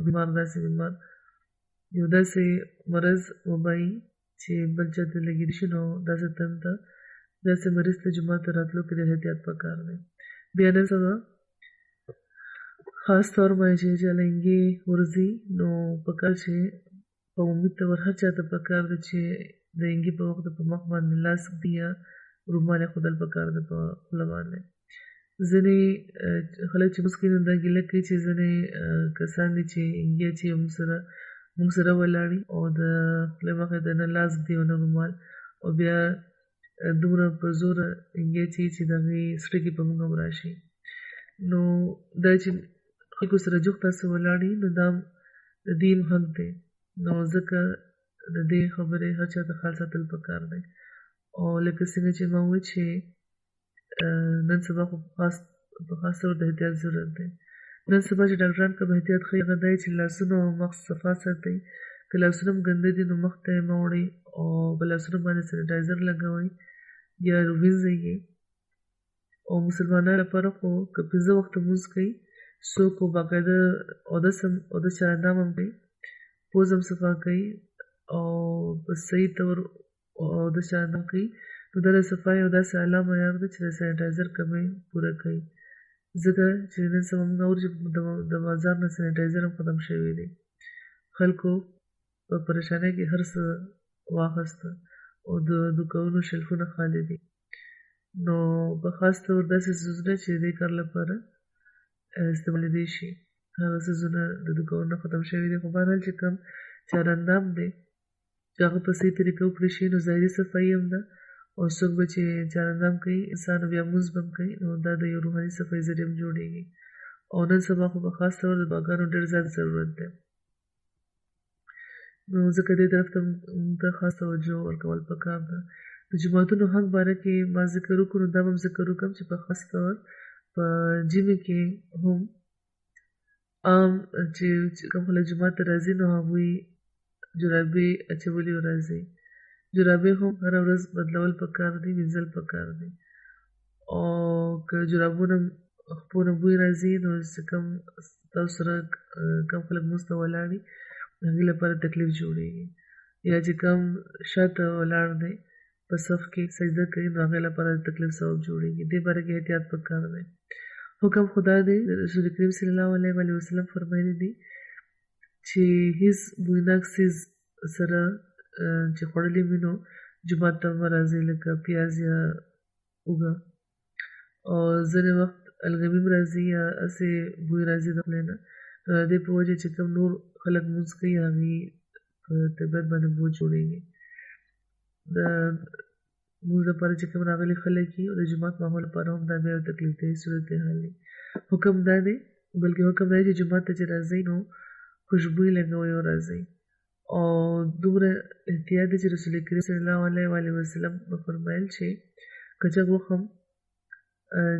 بیمار داسې بیمار یو داسې مرض وبایي چې بل چا ته لګېدلی شي، نو داسې تن ته داسې مریض ته جومات ته راتلو کې ډېر احتیاط پکار دی. بیا نن سبا خاص طور باندې چې چاله انګې ورځي، نو پکار چې په عمومي طور هر چا ته پکار دی چې د انګې په وخت په مخ باندې لاس ږدي یا رومال یې پکار دی په خوله باندې. ځینې خلک چې لمونځ کوي نو دا ګیله کوي چې ځینې کسان دي چې انګې اچوي موږ سره ولاړي او د خولې مخې ته نه لاس ږدي او نه رومال، او بیا دومره په زوره انګې اچوي چې د هغې څټکې په موږ هم راشي. نو دا چې خلکو سره جوخت داسې ولاړي، نو دا د دې هم حق دی. نو ځکه د دې خبرې هر چا ته خیال ساتل پکار دی. او لکه څنګه چې ما وویل چې نن سبا خو په خاص ډول د احتیاط ضرورت دی. نن سبا چې ډاکټران کوم احتیاط ښيي هغه دا چې لاسونه او مخ صفا ساتئ. که لاسونه هم ګنده دي نو مخ ته یې مه وړئ او په لاسونو باندې سینیټایزر لګوئ یا وینځئ یې. او مسلمانانو لپاره خو که 5 وخته لمونځ کوي، څوک خو باقاعده اودس چارندام هم کوي، پوز هم صفا کوي او په صحیح طور اودس چارندام کوي، نو دا د صفایي او داسې اعلی معیار دی چې د سینیټایزر کمی پوره کوي. ځکه چې نن سبا موږ اورو چې د بازار نه سینیټایزر هم ختم شوي دي. خلکو په پریشانۍ کې هر څه واخیسته او د دوکانونو شلفونه خالي دي. نو په خاص طور داسې څیزونه چې د دې کار لپاره استعمالېدی شي، هغه څیزونه د دوکانونو ختم شوي دي. خو بهرحال چې کوم چارندام دی چې هغه په صحیح طریقه وکړی شي، نو ظاهري صفایي هم ده. او څوک به چې چارندام کوي انسان بیا لمونځ به هم کوي، نو دا د یو روحاني صفایي ذریعه هم جوړېږي. او نن سبا خو په خاص طور د دعاګانو ډېر زیات ضرورت دی. نو ځکه دې طرف ته موږ ته خاص توجه ورکول پکار ده. د جوماتونو حق باره کې ما ذکر وکړو، نو دا به هم ذکر وکړم چې په خاص طور په ژمي کې هم عام چې کوم خلک جومات ته راځي نو هغوی جرابې اچولي راځي. جرابې هم هره ورځ بدلول پکار دي، وینځل پکار دي. او که جرابونه خپو نه بوی راځي، نو چې کوم تاسو سره کوم خلک لمونځ ته ولاړ دي د هغې لپاره تکلیف جوړېږي. یا چې کوم شاته ولاړ دی په صف کې سجده کوي، نو هغې لپاره د تکلیف سبب جوړېږي. دې باره کې احتیاط پکار دی. حکم خدا دی، رسول کریم صلی الله علیه وسلم فرمایلی دی چې هیڅ بویناک څیز سره چې خوړلی وي نو جومات ته مه راځئ، لکه پیاز یا اوږه. او ځینې وخت الګمي هم راځي یا هسې بوی راځي د خولې نه، نو د دې په وجه چې کوم نور خلک لمونځ کوي هغې په طبیعت باندې بوج جوړېږي. د لمونځ لپاره چې کوم راغلي خلک وي او د جومات ماحول لپاره هم دا بیا یو تکلیف دی، صورتحال دی. حکم دا دی، بلکې حکم دا دی چې جومات ته چې راځئ نو خوشبویي لګوئ او راځئ. او دومره احتیاط دی چې رسول کریم صلی الله علیه وسلم فرمایل چې کچک وخت هم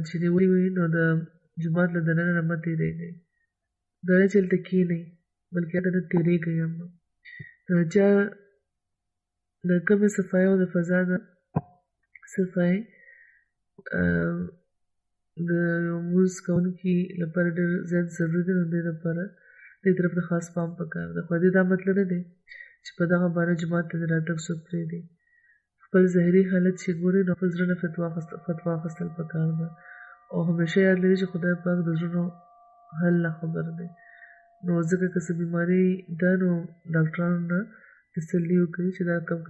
چې نیولي وي نو د جومات له دننه نه مه تېرېږئ. دا نه چې هلته کښېنئ، بلکې هلته نه تېرېږئ هم. د چا د کومې صفایي او د فضا د صفایي د یو لمونځ کوونکي لپاره ډېر زیات ضروري دی، نو دې لپاره دې طرف ته خاص پام پکار ده. خو دې دا مطلب نه دی چې په دغه باره جومات ته د راتګ څوک پرېږدي. خپل ظاهري حالت چې ګوري نو خپل زړه نه فتوا اخیستل پکار ده. او همیشه یاد لري چې خدای پاک د زړونو حل نه خبر دی. نو ځکه که څه بیماري ده نو ډاکټرانو نه تسلي وکړي چې دا کوم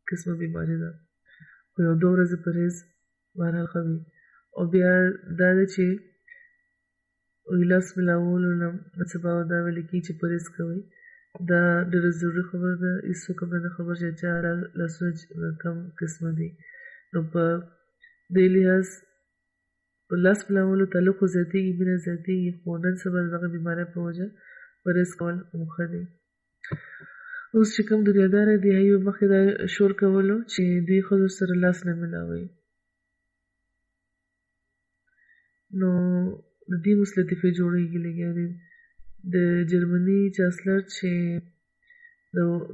قسمه بیماري ده. خو 1-2 ورځې پرهیز بهرحال ښه وي. او بیا دا ده چې لاس ملاولو نه نن سبا دا ویل کېږي چې پرهیز کوئ. دا ډېره ضروري خبره ده. هېڅوک هم نه خبر چې چا لاسونه کوم قسمه دي. نو په دې لحاظ په لاس ملاولو تعلق خو زیاتېږي، مینه زیاتېږي، خو نن سبا د دغه بیمارۍ په وجه پرهیز کول هم ښه دی. اوس چې کوم دنیاداره دي هغوی مخکې دا شور کولو چې دوی ښځو سره لاس نه ملاوي. نو د دې اوس لطیفې جوړېږي لګیا دي. د جرمني چانسلر چې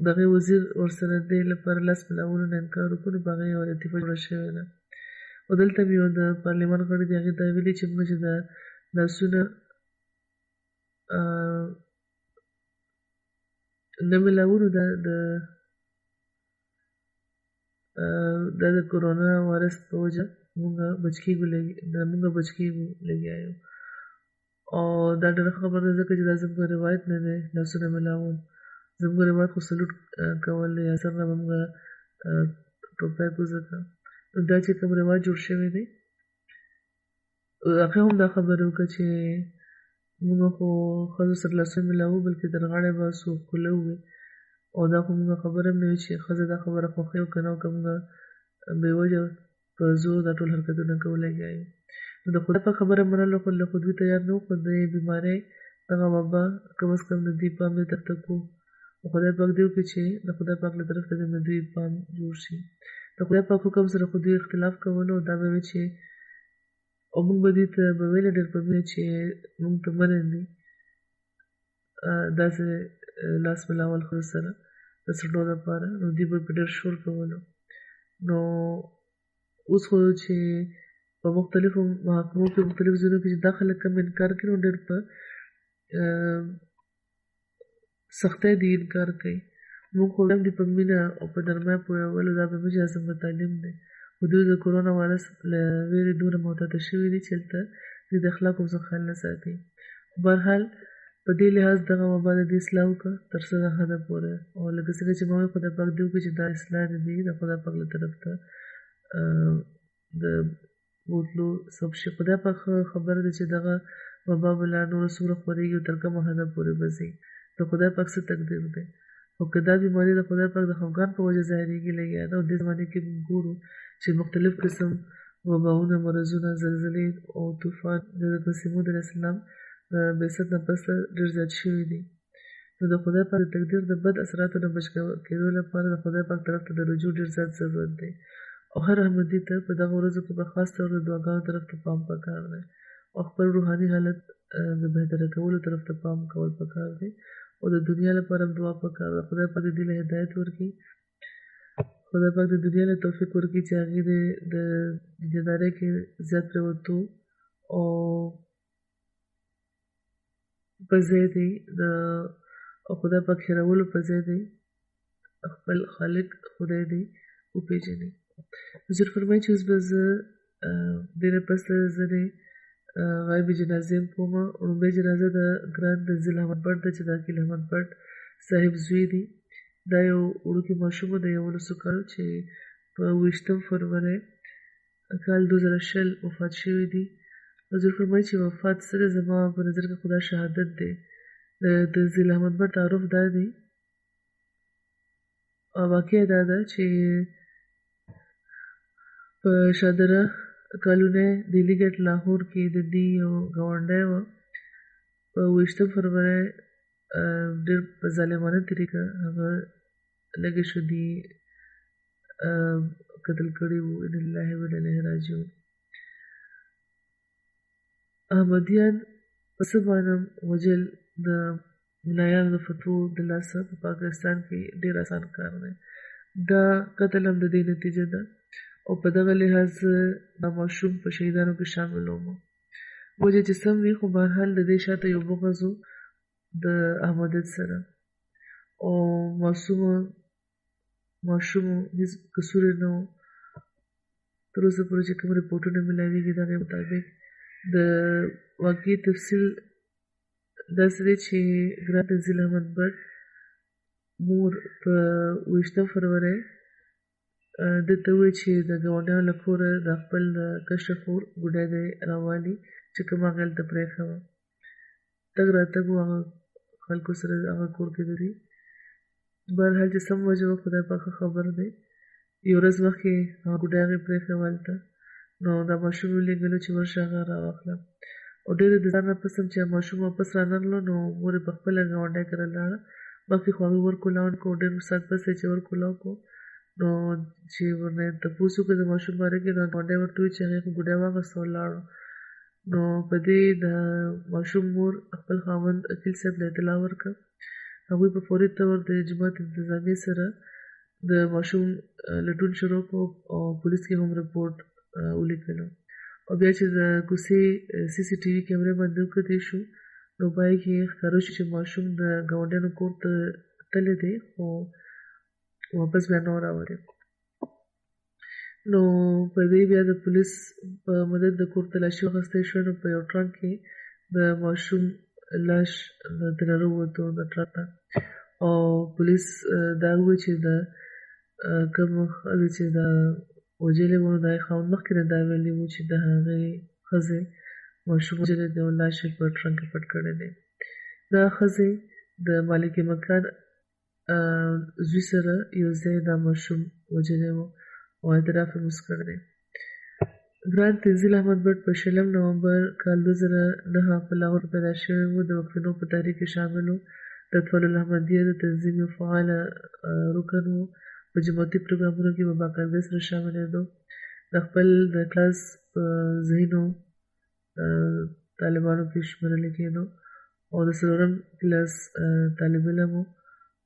دغه وزیر ورسره دې لپاره لاس ملاولو نه انکار وکړو، په هغه یوه لطیفه جوړه شوې ده. او دلته مې یو د پارلمان غړي دي، هغې دا ویلي چې موږ چې د لاسونه نه ملاولو دا د کرونا وایرس په وجه موږ بچ کېږو لګیا یو. او دا ډېره خبره ده ځکه چې دا زموږ روایت نه دی لاسونه ملاول. زموږ روایت خو سلوټ کول دی، یا سر نه به موږ ټوپۍ کوزه کړه. نو دا چې کوم رواج جوړ شوی دی، هغه هم دا خبره وکړه چې موږ خو ښځو سره لاسونه ملاوو، بلکې تر غاړې به څوک خوله ووي. او دا خو موږ خبره هم نه وي چې ښځه دا خبره خوښوي او که نه، او که موږ بې وجه په زور دا ټول حرکتونه کوو لګیا یو. نو د خدای پاک خبره منلو خو له خود تیار نه وو، خو د بیمارۍ دغه وبا کم از کم د دوی پام دې طرف ته کړو. او خدای پاک دې وکړي چې د خدای پاک له طرف ته د دوی پام جوړ شي. د خدای پاک حکم سره خو دوی اختلاف کولو، دا به وي چې او موږ به دوی ته به ویله ډېر په مینه چې موږ ته منع دي داسې لاس ملاول ښځو سره د څڼو دپاره. نو دوی به په ډېر شور کولو. نو اوس خو چې په مختلفو محاکمو کې مختلفو ځایونو کې چې دا خلک کم انکار کوي، نو ډېر په سختۍ دې انکار کوي. موږ خو هم دې په مینه او په نرمۍ پوهولو، دا به موږ زموږ تعلیم دی. خو دوی د کرونا وایرس له ویرې دومره محتاطه شوي دي چې هلته دوی د اخلاقو څخه خیال نه ساتي. خو بهرحال په دې لحاظ دغه وبا د دې اصلاح وکړه تر څه د حده پورې. او لکه څنګه چې ما وایي خدای پاک دې وکړي چې دا اصلاح دې د خدای پاک له طرف ته د بوتلو سبب شي. خدای پاک خبر دی چې دغه وبا به لا نوره څومره خپرېږي او تر کومه حده پورې به ځي. د خدای پاک څه تقدیر دی. خو که دا بیماري د خدای پاک د خفګان په وجه ظاهرېږي لګیا ده، او دې زمانې کې موږ ګورو چې مختلف قسم وباونه، مرضونه، زلزلې او طوفان د حضرت مسیح موعود علیه السلام د بعثت نه پسته ډېر زیات شوي دي. نو د خدای پاک د تقدیر د بد اثراتو نه بچ کېدو لپاره د خدای پاک طرف ته د رجوع ډېر زیات ضرورت دی. او هر احمدي ته په دغه ورځو کې په خاص ډول د دعاګانو طرف ته پام پکار دی، او خپل روحاني حالت د بهتره کولو طرف ته پام کول پکار دی. او د دنیا لپاره هم دعا پکار ده. خدای پاک دې له هدایت ورکړي. خدای پاک د دنیا له توفیق ورکړي چې هغې د دنیادارۍ کې زیات پرېوتو او په ځای دی او خدای پاک هېرولو په ځای دی خپل خالق خدای دی وپېژني. حضور فرمایي چې اوس به زه دې نه پس ځینې غایبې جنازې هم کوم. لومړۍ جنازه د ګران تنزیل احمد بټ ده چې د عقیل احمد بټ صاحب زوی دی. دا یو وړوکی ماشوم د 11 کالو چې په 20 فروری کال 2020 وفات شوی دی. حضور فرمایي چې وفات سره زما په نظر کې خدا شهادت دی. د تنزیل احمد بټ تعارف دا دی، واقع دا ده چې په شادره کالونی دهلي ګیټ لاهور کې د دې یو ګاونډی وه. په 20 فروری ډېر په ظالمانه طریقه هغه لږې شدي قتل کړي وو. ان لله و انا الیه راجعون. احمدیان په څه باندې وجل د ملایانو د فتوو د لاسه په پاکستان کې ډېر اسان کار دی. دا قتل هم د دې نتیجه ده. او په دغه لحاظ دا ماشوم په شهیدانو کې شامل وم. وجه چې سم وي، خو بهرحال د دې شاته یو بغض و د احمدیت سره. او ماشومو هېڅ قصور یې نه و. تر اوسه پورې چې کوم رپورټونه میلاویږي د هغې مطابق د واقعي تفصیل داسې دی چې ګران تنزیل احمد بټ مور په 20 فروری ده ته ووایي چې د ګاونډیانو له کوره د خپل کشره خور ګوډی دی راوالي چې کوم هغه هلته پرېښه وه. تګ راتګ و هغه خلکو سره هغه کور کې د دوی. بهرحال چې سم وجه وه خدای پاک خبر دی. یو ورځ مخکې هغه ګوډی هغې پرېښه وه هلته. نو دا ماشوم ولېږلو چې ورشه هغه راواخله. او ډېره د ځان نه پس هم چې ماشوم واپس رانغلو، نو مور یې په خپله ګاونډی کره لاړه. مخکې خو هغې ورکولاو کړو، ډېر ساعت پس یې چې ورکولاو کړو، نو چې ورنه تپوس وکړو د ماشوم باره کې، نو ګاونډی ورته وویل چې هغې خو ګوډی واخیسته او لاړو. نو په دې د ماشوم مور خپل خاوند اکیل صاحب له اطلاع ورکړه. هغوی په فوري طور د جماعت انتظامیې سره د ماشوم لټون شروع کړو او پولیس کې هم رپورټ ولیکلو. او بیا چې د کوڅې سی سی ټي وي کیمرې باندې وکتلی شو نو په هغې کې ښکاره شو چې ماشوم د ګاونډیانو کور ته تللی دی خو واپس بیا نه و راوړی. نو په دې بیا د پولیس په مدد د کور تلاشي واخیستی شوه. نو په یو ټرانک کې د ماشوم لاش دننه ووتو د ټرک نه. او پولیس دا وویل چې د کوم ښځې چې دا وژلې وه نو د هغې خاوند مخکې نه دا ویلي وو چې د هغې ښځې ماشوم وژلی دی او لاش یې په ټرنک کې پټ کړی دی. دا ښځې د مالک مکان زوی سره یو ځای دا ماشوم وژلی و او اعتراف یې اوس کړی دی. ګران تنزیل احمد بټ په 20 نومبر کال 2009 په لاهور پیدا شوی و. د وکفینو په تحریک کې شامل و. د اطفال الاحمدیه د تنظیم یو فعاله رکن و. په جماعتي پروګرامونو کې په باقاعدګۍ سره شاملېدو. د خپل د کلاس په ذهینو طالبانو کې شمېرل کېدو او د 4م کلاس طالب علم و.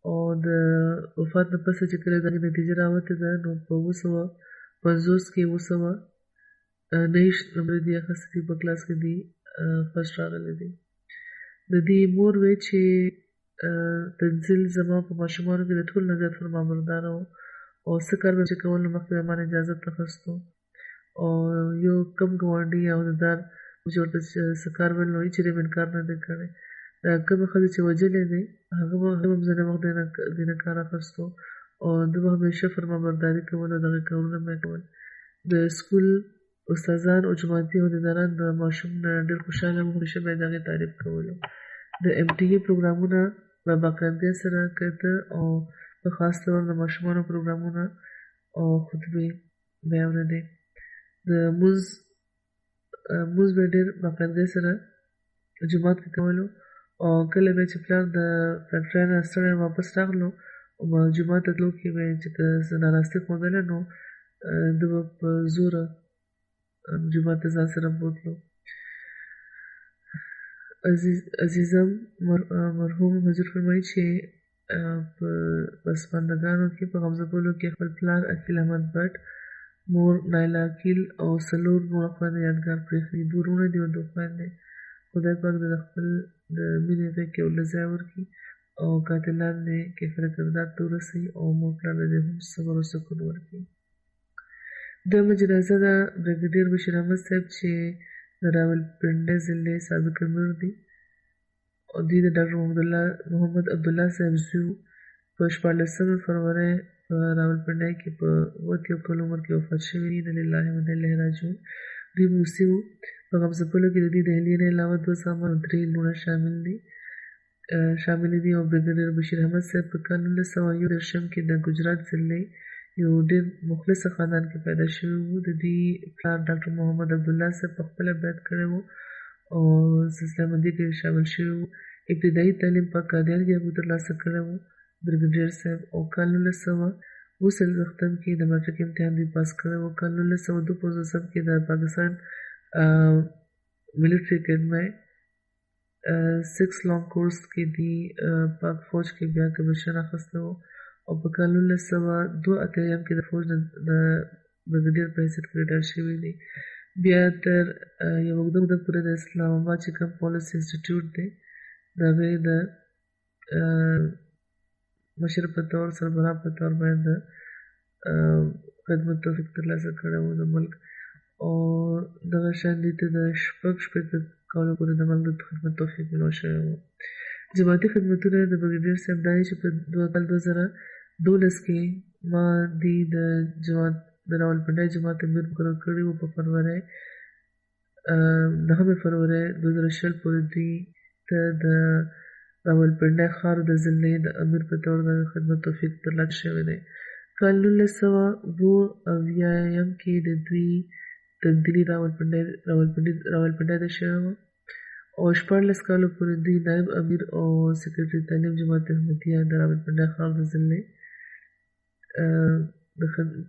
او د وفات نه پسې چې کله دغې نتیجه راوتې ده نو په 1950 کې 929 نمرې دي اخیستې دي. په کلاس کې دي فرسټ راغلی دی. د دې مور وی چې تنزیل زما په ماشومانو کې د ټول نه زیات فرمانبرداره و او څه کار به چې کول نو مخکې ما نه اجازت اخیستو. او یو کم ګاونډي او دار چې ورته څه کار ویل نو هېڅ یې انکار نه دی کړی. کومې ښځې چې وژلې دی هغه هم ځینې وخت د نه کار اخیستو او ده به همیشه فرمانبرداري کول او دغې کارونه به یې کول. د سکول استادان او جماعتي عهدیداران د ماشوم نه ډېر خوشحاله وو. همیشه به یې د هغې تعریف کولو. د MTA پروګرامونه په باقاعدګۍ سره کېده او په خاص ډول د ماشومانو پروګرامونه او خطبې به یې اورېدې. د مونځ به یې ډېر باقاعدګۍ سره جومات کې کولو او کله به چې پلار د فیکټرۍ نه ستړی واپس راغلو او جومات ته تلو کې به یې چې څه ناراستي ښودله نو ده به په زوره جومات ته ځان سره بوتلو. عزیزم مرحوم حضور فرمایي چې په پسماندګانو کې په غمزپلو کې خپل پلار عقیل احمد بټ، مور نایله عقیل او 4 نور خویندې یادګار پرېښي. 2 وروڼه دي او 2 خویندې. خدای پاک د خپل د مینې غېږ کې ورله ځای ورکړي او قاتلان دې کیفر کردار ته ورسوي او مور پلار دې هم صبر او سکون ورکړي. دویمه جنازه ده بریګیډیر بشیر احمد صاحب چې د راولپنډۍ ضلعې سابق امیر دي او دوی د ډاکټر محمد عبدالله صاحب زوی وو. په 14 فروری په راولپنډۍ کې په 71 کال عمر کې وفات شوي دي. انا لله و انا الیه راجعون. دوی موسي وو. په غمزپلو کې د دوی د اهلیې نه علاوه 2 زامن او 3 لوڼه شاملې دي. او بریګیډیر بشیر احمد صاحب په کال 1931 کې د ګجرات ضلعې یو ډېر مخلصه خاندان کې پیدا شوي وو. د دوی پلار ډاکټر محمد عبدالله صاحب په خپله بیعت کړی وو او سلسله بندي کې شامل شوي وو. ابتدایي تعلیم په قادیان کې هغوی ترلاسه کړی وو بریګیډیر صاحب. او کال 1940 کې د میټرک امتحان دوی پاس کړی وو. کال 1952 کې د پاکستان ملیټري اکیډمۍ 6 لانګ کورس کې دی پاک فوج کې بیا کمیشن اخیستی وو. او په کال 1982 کې د فوج د بریګیډیر په حیثیت کې ریټایر شوي دي. بیا تر یو اوږده موده پورې د اسلام آباد چې کوم پالیسي انسټیټیوټ دی د هغې د مشر په طور سربراہ په طور باید د خدمت توفیق ترلاسه کړی و د ملک. او دغه شان دوی ته د 6 کالو پورې د ملک د خدمت توفیق میلاو شوی و. جماعتي خدمتونه د بریګیډیر صاحب دا چې په 2012 کې ما دوی د راولپنډۍ جماعت امیر مقرر کړي وو. په فروری 9 فروری 2020 پورې دوی ته د راولپنډۍ ښار د ضلعې د امیر په طور د خدمت توفیق ترلاسه شوی دی. کال 1982 کې د دوی تبدیلي راولپنډۍ ته شوې وه او 14 کالو پورې دوی نایب امیر او سکرټري تعلیم جماعت احمدیه د راولپنډۍ ښار د ضلعې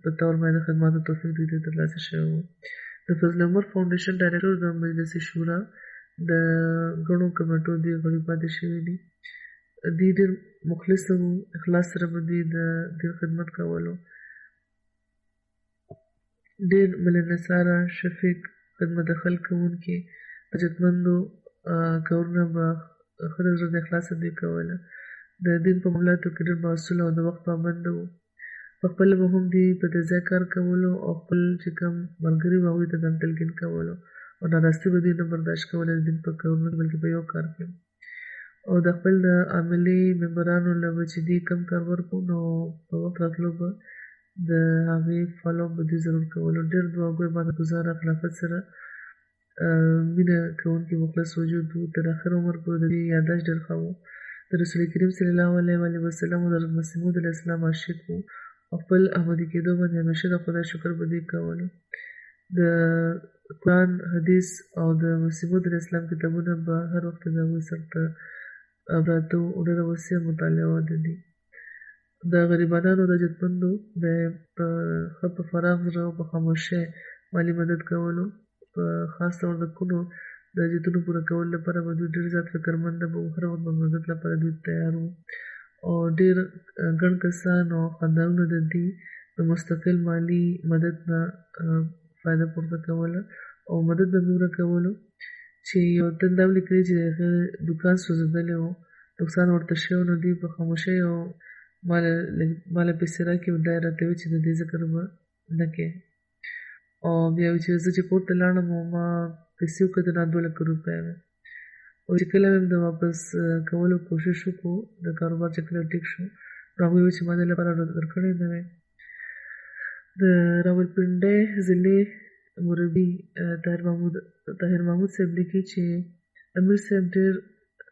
په طور باندې خدماتو توفیق دوی ته ترلاسه شوی و. د فضل عمر فاونډیشن ډایرکټر د مجلس شورا د غړو کمیټو دی غړي پاتې شوي دي. دوی ډېر مخلص وو، اخلاص سره به دوی د دین خدمت کولو. ډېر ملنساره، شفیق، خدمت خلق کوونکي، حاجتمندو کارونه به ښه د زړه د اخلاصه دوی کوله. د دین په معاملاتو کې ډېر بااصوله او د وخت پابنده وو. پخپله به هم دوی په دې ځای کار کولو او خپل چې کوم ملګري وو هغوی ته به هم تلقین کولو او ناراستي به دوی نه برداشت کوله د دین په کارونو کې، بلکې په یو کار کې او د خپل د عاملي ممبرانو له به چې دوی کوم کار ورکړو نو په وخت راتلو به د هغې فالو اپ به دوی ضرور کولو. ډېر دعاګوی عبادتګزاره خلافت سره مینه کوونکي مخلص وجود وو. تر اخر عمر پورې د دوی یاداشت ډېر ښه وو. د رسول کریم صلی الله علیه وسلم او د حضرت مسیح موعود علیه السلام عاشق وو او خپل احمدي کېدو باندې همیشه د خدای شکر به دوی کولو. د قرآن، حدیث او د مسیح موعود علیه السلام کتابونه به هر وخت د هغوی سر ته پراته وو او ډېره وسیع مطالعه د دي. د غریبانو او د حاجتمندو د ښه په فراغ زړه او په خاموشۍ مالي مدد کولو، په خاص ډول د کونو د حاجتونو پوره کولو لپاره به دوی ډېر زیات فکرمنده به وو. هر وخت به مدد لپاره دوی تیار وو او ډېر ګڼ کسان او خاندانونه د دوی د مستقل مالي مدد نه فایده پورته کوله او مدد به دومره کولو چې یو تن دا ولیکلي چې د هغه دوکان سوځېدلی و، نقصان ورته شوی، نو دوی په خاموشۍ او ماله پیسې راکړي او دا یې راته وویل چې د دې ذکر به نه کوې. او بیا وایي چې زه چې کور ته لاړم او ما پیسې وکتې نو 2 لکه روپۍ وې او چې کله مې د واپس کولو کوشش وکړو د کاروبار چې کله ټیک شو نو هغوی وویل چې ما دې لپاره درکړی نه وې. د راولپنډۍ ضلعې مربي طاهر محمود صاحب لیکي چې امیر صاحب ډېر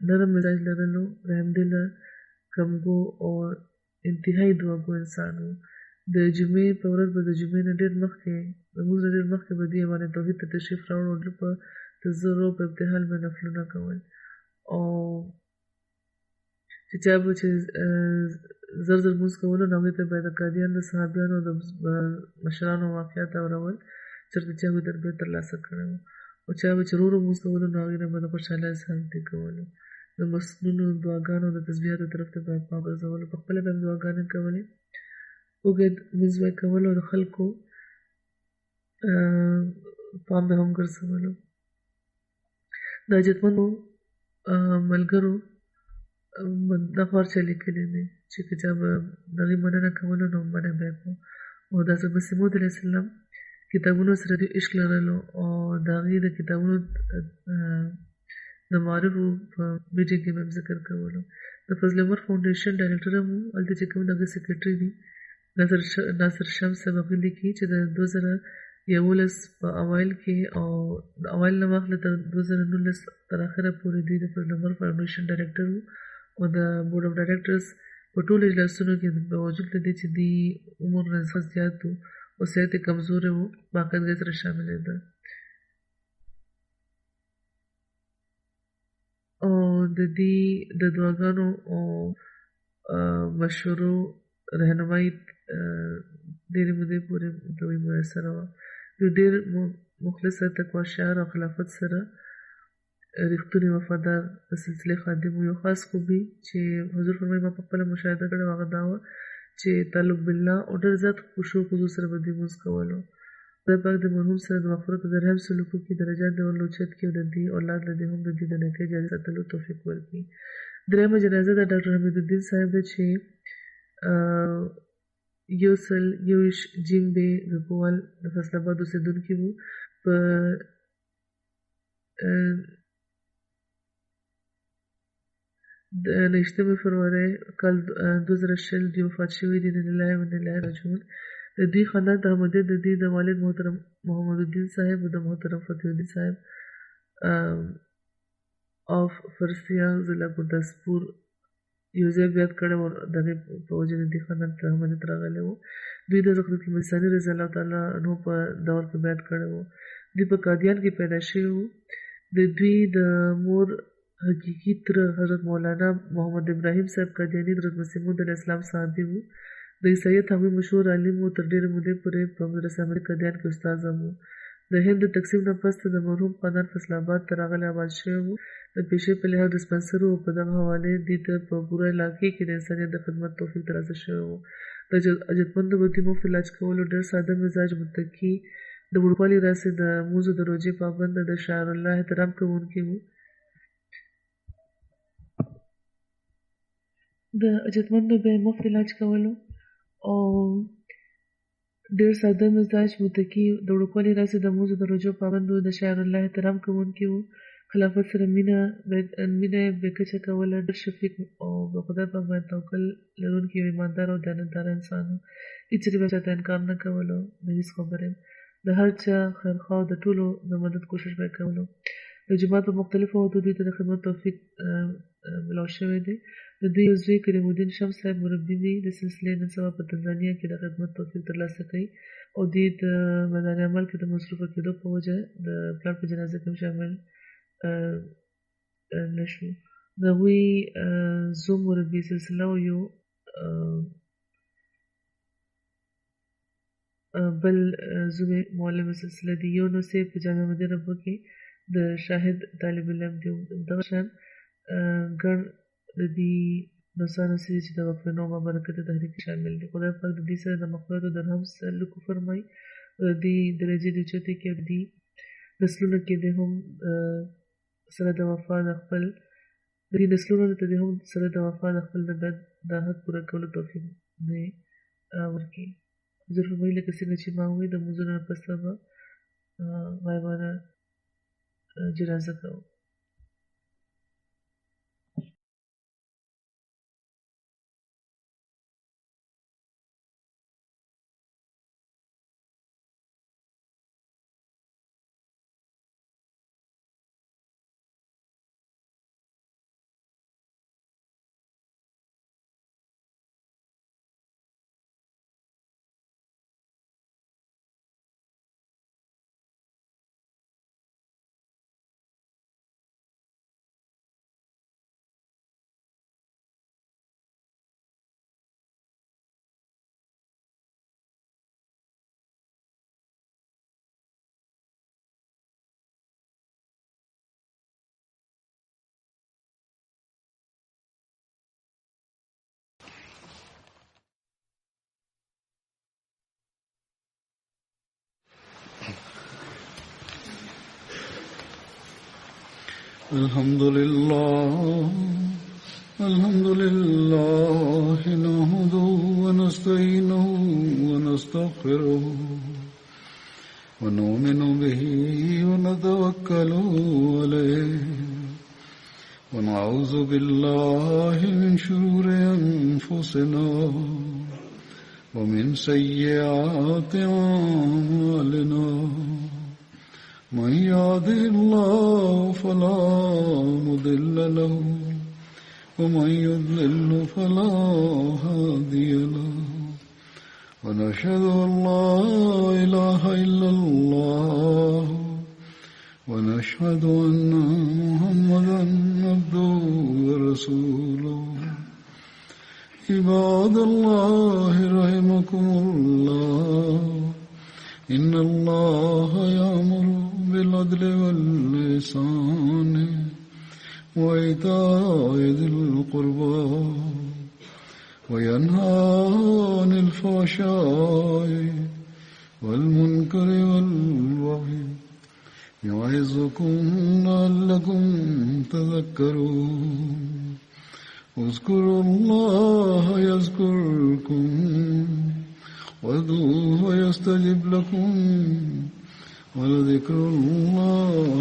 نرم مزاج لرلو، رحمدله، کمګو او انتهایي دعاګو انسان و. د جمعې په ورځ به د جمعې نه ډېر مخکې لمونځ نه ډېر مخکې به دوی ایوان توحید ته تشریف راوړو او په تزرع په ابتهال به نفلونه کول او چې چا به چې زر زر لمونځ کولو نو هغوی ته به د قادیان د صحابیانو او د مشرانو واقعات اورول چېرته چې هغوی تربیت ترلاسه کړی و او چا به چې ورو ورو لمونځ کولو نو هغوی نه به د خوشحالۍ اظهار دوی کولو. د مسنونو دعاګانو د تسبیحاتو طرف ته به پام ګرځولو، پخپله به هم دعاګانې کولې، اوږد لمونځ به یې کولو او د خلکو پام به هم ګرځولو. د حاجتمندو ملګرو دا پارچه لیکلی دی چې که چا به د هغې مننه کولو نو منع به یې کړو او د حضرت مسیح موعود علیه السلام کتابونو سره دوی عشق لرلو او د هغې د کتابونو د معارفو په میټینګ کې به هم ذکر کولو. د فضل عمر فاونډیشن ډایرکټر هم وو. هلته چې کوم د هغه سیکرټري دي ناصر شمس صاحب هغوی لیکي چې د 2011 په اوایل کې او د اوایل نه واخله تر 2019 تر اخره پورې دوی د فضل عمر فاونډیشن ډایرکټر وو او د بورډ اف ډایرکټرز په ټولو اجلاسونو کې په وجود له دې چې دوی عمر نه زیات وو او صحت یې کمزوری وو باقاعدګۍ سره شاملېده او د دې د دعاګانو او مشورو رهنمایي ډېرې مودې پورې دوی میسره وه. دوی ډېر مخلصه، تقوا شعار او خلافت سره ریښتونی وفادار د سلسلې خادم و. یو خاص خوبي چې حضور فرمایي ما پخپله مشاهده کړې وه هغه دا وه چې تعلق بالله او ډېر زیات خشوع خضوع سره به دوی لمونځ کولو. خدای پاک د مرحوم سره د مغفرت او د رحم سلوک وکړي، درجات د ورلوچت کړي او د دې اولاد له دې هم د دې د نیکۍ جاري ساتلو توفیق ورکړي. درېیمه جنازه د ډاکټر حمیدالدین صاحب ده چې 121 جیمبې ګکوال د فیصل آباد اوسېدونکي وو. په 29 فروری کال 2020 دوی وفات شوي دي. انا لله و انا الیه راجعون. د دوی خاندان د احمدیت د دوی د والد محترم محمد الدین صاحب او د محترم فتح الدین صاحب آف فرسیا ضلع ګرداسپور یو ځای بیعت کړی و. د هغې په وجه د دې خاندان ته احمدیت راغلی و. دوی د حضرت ثانی رضی الله تعالی عنه په دور کې بیعت کړی و. دوی په قادیان کې پیدا شوي وو. د دوی د مور حقیقي تره حضرت مولانا محمد ابراهیم صاحب قادیاني د حضرت مسیح موعود علیه السلام صحابي وو. د عیسایت هغوی مشهور عالم و. تر ډېرې مودې پورې په مدرسه احمدي قادیان کې استاد هم و. د هند د تقسیم نه پس د مرحوم خاندان فیصل آباد ته راغلی آباد شوی و. د پیشې په لحاظ ډسپنسر و. په دغه حوالې دې ته په پوره علاقې کې د انسانیت د خدمت توفیق ترلاسه شوی و. د حاجتمندو بدي مفت علاج کولو، ډېر ساده مزاج، متقي، د وړوکوالي راسې د موزو د روژې پابنده، د شعار الله احترام کوونکي و. د حاجتمندو به یې مفت علاج کولو او ډېر ساده مزاج، متقي، د وړوکوالي راسې د موزو د روژو پابند و، د شعار الله احترام کوونکي و. خلافت سره مینه یې بې کچه کوله. ډېر شفیق او په خدای پاک باندې توکل لرونکی او ایماندار او دیانتداره انسان و. هېڅ چېرې به چاته انکار نه کولو د هېڅ خبرې. د هر چا خیرخواه او د ټولو د مدد کوشش به یې کولو. د جومات په مختلفو عهدو دوی ته د خدمت توفیق ملاو شوی دی. د دوی یو زوی کریم الدین شمس صاحب مربي دی. د سلسلې نن سبا په تنزانیا کې د خدمت توفیق ترلاسه کوي او دوی د میدان عمل کې د مصروفه کېدو په وجه د پلار په جنازه کې هم شامل نه شو. د هغوی زوم مربي سلسله او یو بل زوم معلم سلسله دی. یو نو سه په جامعه مدینه ربو کې د شاهد طالب علم دی. دغه شان ګڼ د دې دوستانو سره چې د وقفې نوم برکت تحریک شامل دي. خدای پاک د دې سره د مغفرت او د رحم سلوک فرمایي. د دې درجې د چوتې کې د دې نسلونو کې د هم سره د وفا د خپل د دې نسلونو ته د هم سره د وفا د خپل د حق پوره کولو توفیق نه ورکړي. حضور فرمایي لکه څنګه چې ما وویل د مونځونو نه پس به غایبانه جنازه کوو. الحمد لله نحمده ونستعينه ونستغفره ونؤمن به ونتوكل عليه ونعوذ بالله من شرور أنفسنا ومن سيئات أعمالنا. من يهده الله فلا مضل له ومن يضلل فلا هادي له. ونشهد أن لا إله إلا الله ونشهد أن محمدا عبده ورسوله. عباد الله رحمكم الله إن الله يأمر بالعدل والإحسان وإيتاء ذي القربى وينهى عن الفحشاء والمنكر والبغي يعظكم لعلكم تذكرون. اذكروا الله يذكركم وادعوه يستجب لكم ولذكر الله